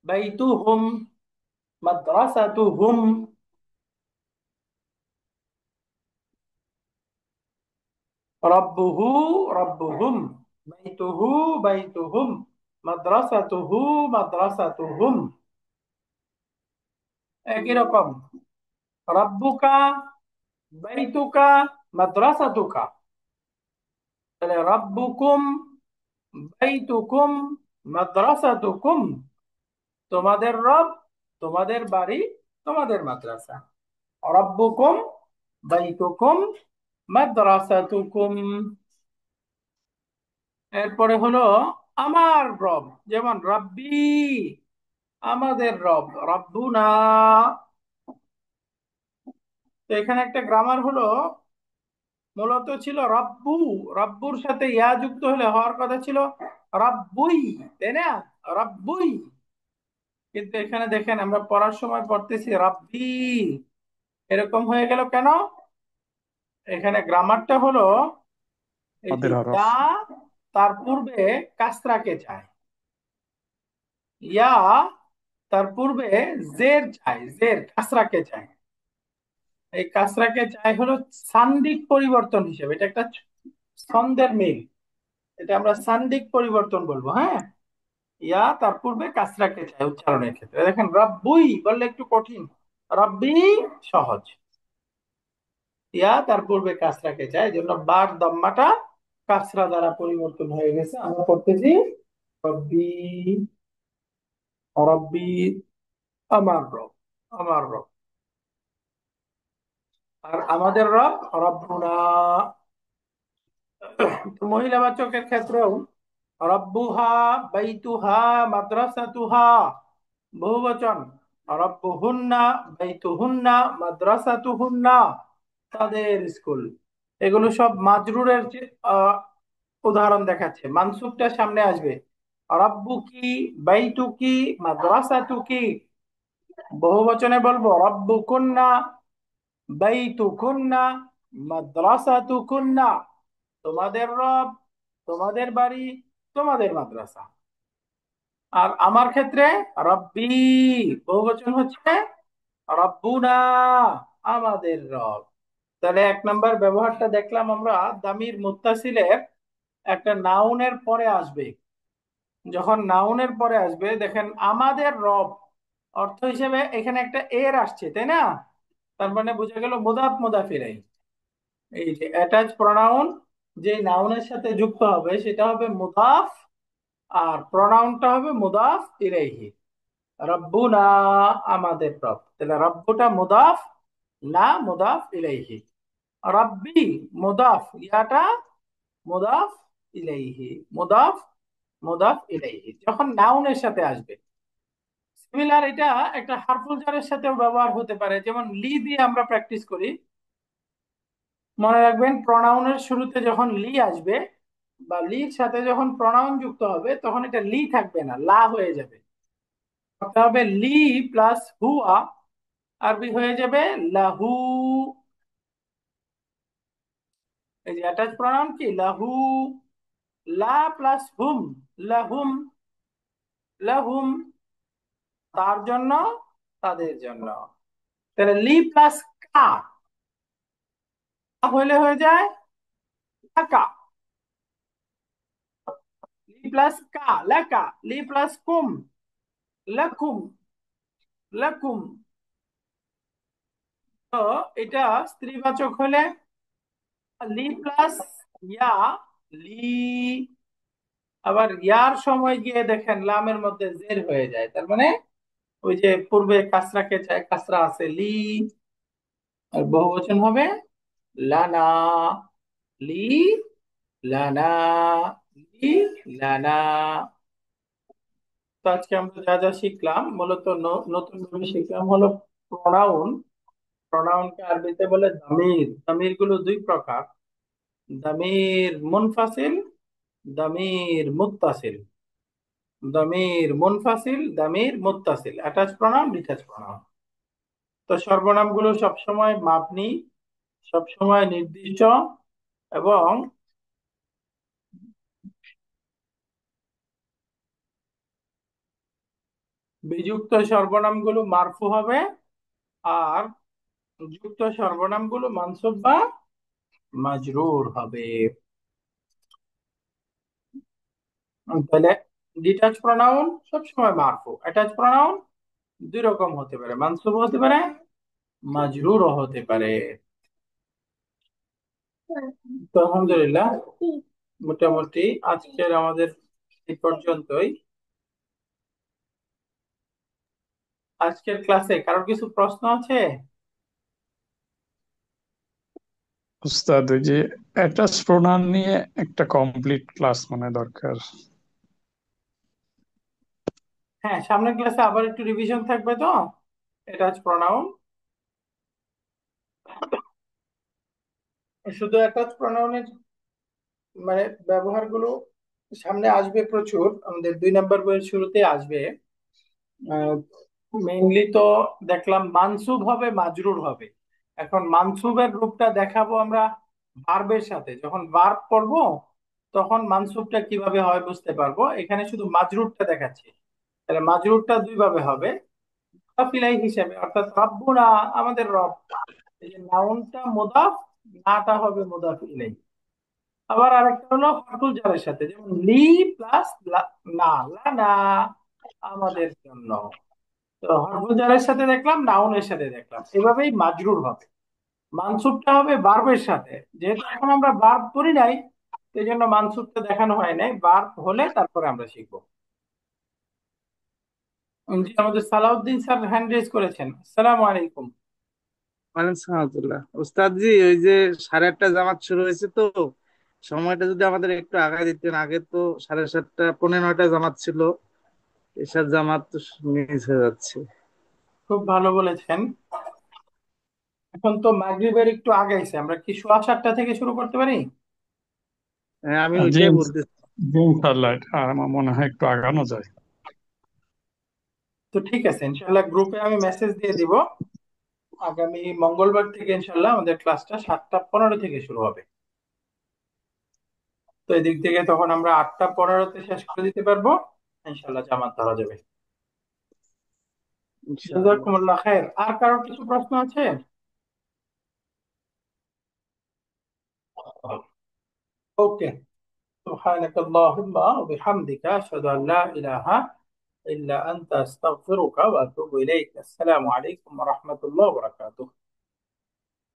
Speaker 1: বাইতুহুম, মাদ্রাসাতুহুম। রাব্বুহু রাব্বুহুম, বাইতুহু বাইতুহুম, মাদ্রাসাতুহু মাদ্রাসাতুহুম। একই রকম, রাব্বুকা, বাইতুকা, মাদ্রাসাতুকা। তাহলে রাব্বুকুম, বাইতুকুম, মাদ্রাসাতুকুম। তোমাদের রব, তোমাদের বাড়ি, তোমাদের মাদ্রাসা। রাব্বুকুম, বাইতুকুম, মাদ্রাসাতুকুম। এরপরে হলো আমার রব, যেমন রাব্বি, আমাদের রব, রাব্বুনা। তো এখানে একটা গ্রামার হলো, মূলত ছিল রাব্বু, রাব্বুর সাথে ইয়া যুক্ত হলে হওয়ার কথা ছিল রাব্বুই, তাই না? রাব্বুই। কিন্তু এখানে দেখেন আমরা পড়ার সময় পড়তেছি রাব্বি, এরকম হয়ে গেল কেন? এখানে গ্রামারটা হলো, এই যে
Speaker 5: আমাদের হরফ।
Speaker 1: ইয়া তার পূর্বে কাসরাকে চায়, ইয়া তার পূর্বে জের চায়, জের কাসরাকে চায়। এই কাসরাকে চায় হলো সান্দিক পরিবর্তন হিসেবে, এটা একটা ছন্দের মিল, এটা আমরা সান্দিক পরিবর্তন বলবো, হ্যাঁ। ইয়া তার পূর্বে কাসরাকে চায় উচ্চারণের ক্ষেত্রে। দেখেন রব্বুই বললে একটু কঠিন, রব্বি সহজ। ইয়া তার পূর্বে কাসরাকে চায়, এই জন্য বার দম্মাটা কাসরা দ্বারা পরিবর্তন হয়ে গেছে। আমরা পড়তেছি রব্বি, রব্বি, আমার রব, আমার রব। আর আমাদের রব, রব্বুনা। তো মহিলাবাচকের ক্ষেত্রেও রব্বুহা, বাইতুহা, মাদ্রাসাতুহা, বহুবচন, রব্বুহুন্না, বাইতুহুন্না, মাদ্রাসাতুহুন্না, তাদের স্কুল। এগুলো সব মাজরুরের আহ, উদাহরণ দেখাচ্ছে। মানসুবটা সামনে আসবে, রব্বুকি, বাইতুকি, মাদ্রাসাতুকি। বহুবচনে বলবো রব্বুকুন্না, বাইতুকুন্না, মাদ্রাসাতুকুন্না। তোমাদের রব, তোমাদের বাড়ি, তোমাদের মাদ্রাসা। আর আমার ক্ষেত্রে রব্বি, বহুবচন হচ্ছে রব্বুনা, আমাদের রব। তাহলে এক নাম্বার ব্যবহারটা দেখলাম আমরা, দামির মুত্তাসিলের একটা নাউনের পরে আসবে। যখন নাউনের পরে আসবে, দেখেন আমাদের রব অর্থ হিসেবে এখানে একটা এর আসছে, তাই না? তার মানে বোঝা গেল মুদাফ মুদাফ ইলাইহি। এই যে অ্যাটাচ প্রনাউন যে নাউনের সাথে যুক্ত হবে সেটা হবে মুদাফ, আর প্রনাউনটা হবে মুদাফ ইলাইহি। রব্বুনা, আমাদের রব। তাহলে রব্বুটা মুদাফ, না মুদাফ ইলাইহি। রব্বি মুদাফ, ইয়াটা মুদাফ ইলাইহি, মুদাফ, মুদাফ ইলাইহি যখন নাউনের সাথে আসবে। সিমিলার এটা একটা হারফুল জারের সাথেও ব্যবহার হতে পারে, যেমন লি দিয়ে আমরা প্র্যাকটিস করি। মনে রাখবেন প্রনাউনের শুরুতে যখন লি আসবে বা লির সাথে যখন প্রনাউন যুক্ত হবে, তখন এটা লি থাকবে না, লা হয়ে যাবে। করতে হবে লি প্লাস হুয়া, আরবি হয়ে যাবে লাহু। এই যে অ্যাটাচ প্রনাউন কি লাহু, লা প্লাস হুম, লাহুম, লাহুম, তার জন্য, তাদের জন্য। তাহলে লি প্লাস কা, হইলে হয়ে যায় লাকা। লি প্লাস কা লাকা, লি প্লাস কুম লাকুম, লাকুম। তো এটা স্ত্রীবাচক হলে লি প্লাস ইয়া, লি। আবার ইয়ার সময় গিয়ে দেখেন লামের মধ্যে জের হয়ে যায়, তার মানে ওই যে পূর্বে কাসরাকে চায়, কাসরা আছে লি। আর বহুবচন হবে লানা, লি লানা, লি লানা। তো আজকে আমরা যা যা শিখলাম, মূলত নতুন ভাবে শিখলাম হলো প্রোনাউন। প্রোনাউনকে আরবিতে বলে দামির। দামির গুলো দুই প্রকার, দামির মুনফাসিল, দামির মুত্তাসিল। দামির মুনফাসিল, দামির মুত্তাসিল, অ্যাটাচ প্রনাউন, ডিটাচ প্রনাউন। তো সর্বনামগুলো সবসময় মাবনি, সবসময় নির্দিষ্ট, এবং বিযুক্ত সর্বনামগুলো মারফু হবে, আর যুক্ত সর্বনামগুলো মানসুব বা মাজরুর হবে। তাহলে ডিটাচ প্রোনাউন সবসময় মারফু, অ্যাটাচ প্রোনাউন দুই রকম হতে পারে, মানসুব হতে পারে, মাজরুরও হতে পারে। তো আলহামদুলিল্লাহ, মোটামুটি আজকের আমাদের এই পর্যন্তই। আজকের ক্লাসে কারোর কিছু প্রশ্ন আছে?
Speaker 5: উস্তাদ ওই যে অ্যাটাচ প্রোনাউন নিয়ে একটা কমপ্লিট ক্লাস মানে দরকার।
Speaker 1: হ্যাঁ, সামনের ক্লাসে আবার একটু রিভিশন থাকবে তো অ্যাটাচ প্রোনাউন। শুধু অ্যাটাচ প্রোনাউনের মানে ব্যবহারগুলো সামনে আসবে প্রচুর, আমাদের 2 নম্বর বইয়ের শুরুতে আসবে। মেইনলি তো দেখলাম মানসুব হবে, মাজরুর হবে। এখন মানসুবের রূপটা দেখাবো আমরা ভার্বের সাথে, যখন ভার্ব করব তখন মানসুবটা কিভাবে হয় বুঝতে পারবো। এখানে শুধু মাজরুরটা দেখাচ্ছি। তাহলে মাজরুরটা দুই ভাবে হবে, মুদাফ ইলাইহি হিসেবে, অর্থাৎ রব্বুনা, আমাদের রব। এই যে নাউনটা মুদাফ, নাটা হবে মুদাফ ইলাইহি। আবার আরেকটা হলো হরফুল জারের সাথে, যেমন লি প্লাস না, লানা, আমাদের জন্য। তো হরফুল জারের সাথে দেখলাম, নাউনের সাথে দেখলাম, এভাবেই মাজরুর হবে। মানসুবটা হবে ভার্বের সাথে, যেহেতু এখন আমরা ভার্ব করি নাই এই জন্য মানসুবটা দেখানো হয় নাই, ভার্ব হলে তারপরে আমরা শিখবো। জি, আমাদের সালাউদ্দিন স্যার হ্যান্ড রেজ করেছেন। আসসালামু আলাইকুম।
Speaker 9: ওয়ালাইকুম সালাম রাহমাতুল্লাহ। ওস্তাদ জি, ওই যে 8:30 জামাত শুরু হয়েছে, তো সময়টা যদি আমাদের একটু আগায় দিতেন। আগে তো 7:30, 9:45 জামাত ছিল, এসব জামাত তো মিস হয়ে যাচ্ছে।
Speaker 1: খুব ভালো বলেছেন। এখন তো মাগরিবের একটু আগাইছে, আমরা কি 7:15 থেকে শুরু করতে পারি?
Speaker 9: হ্যাঁ, আমি
Speaker 5: জি
Speaker 9: ওইটাই বলতেছি।
Speaker 5: জি, ইনশাল্লাহ আর আমার মনে হয় একটু আগানো যায়।
Speaker 1: তো ঠিক আছে, ইনশাল্লাহ গ্রুপে আমি মেসেজ দিয়ে দিব। আগামী মঙ্গলবার থেকে ইনশাল্লাহ আমাদের ক্লাসটা 7:15 থেকে শুরু হবে। তো এদিক থেকে তখন আমরা 8:15-তে শেষ করে দিতে পারবো, ইনশাল্লাহ জামাত ধরা যাবে।
Speaker 9: ইনশাআল্লাহ।
Speaker 1: জাযাকুমুল্লাহ খায়ের। আর কারোর কিছু প্রশ্ন আছে? ওকে। سبحانك اللهم وبحمدك أشهد أن لا إله إلا أنت أستغفرك وأتوب إليك. السلام عليكم ورحمة الله وبركاته.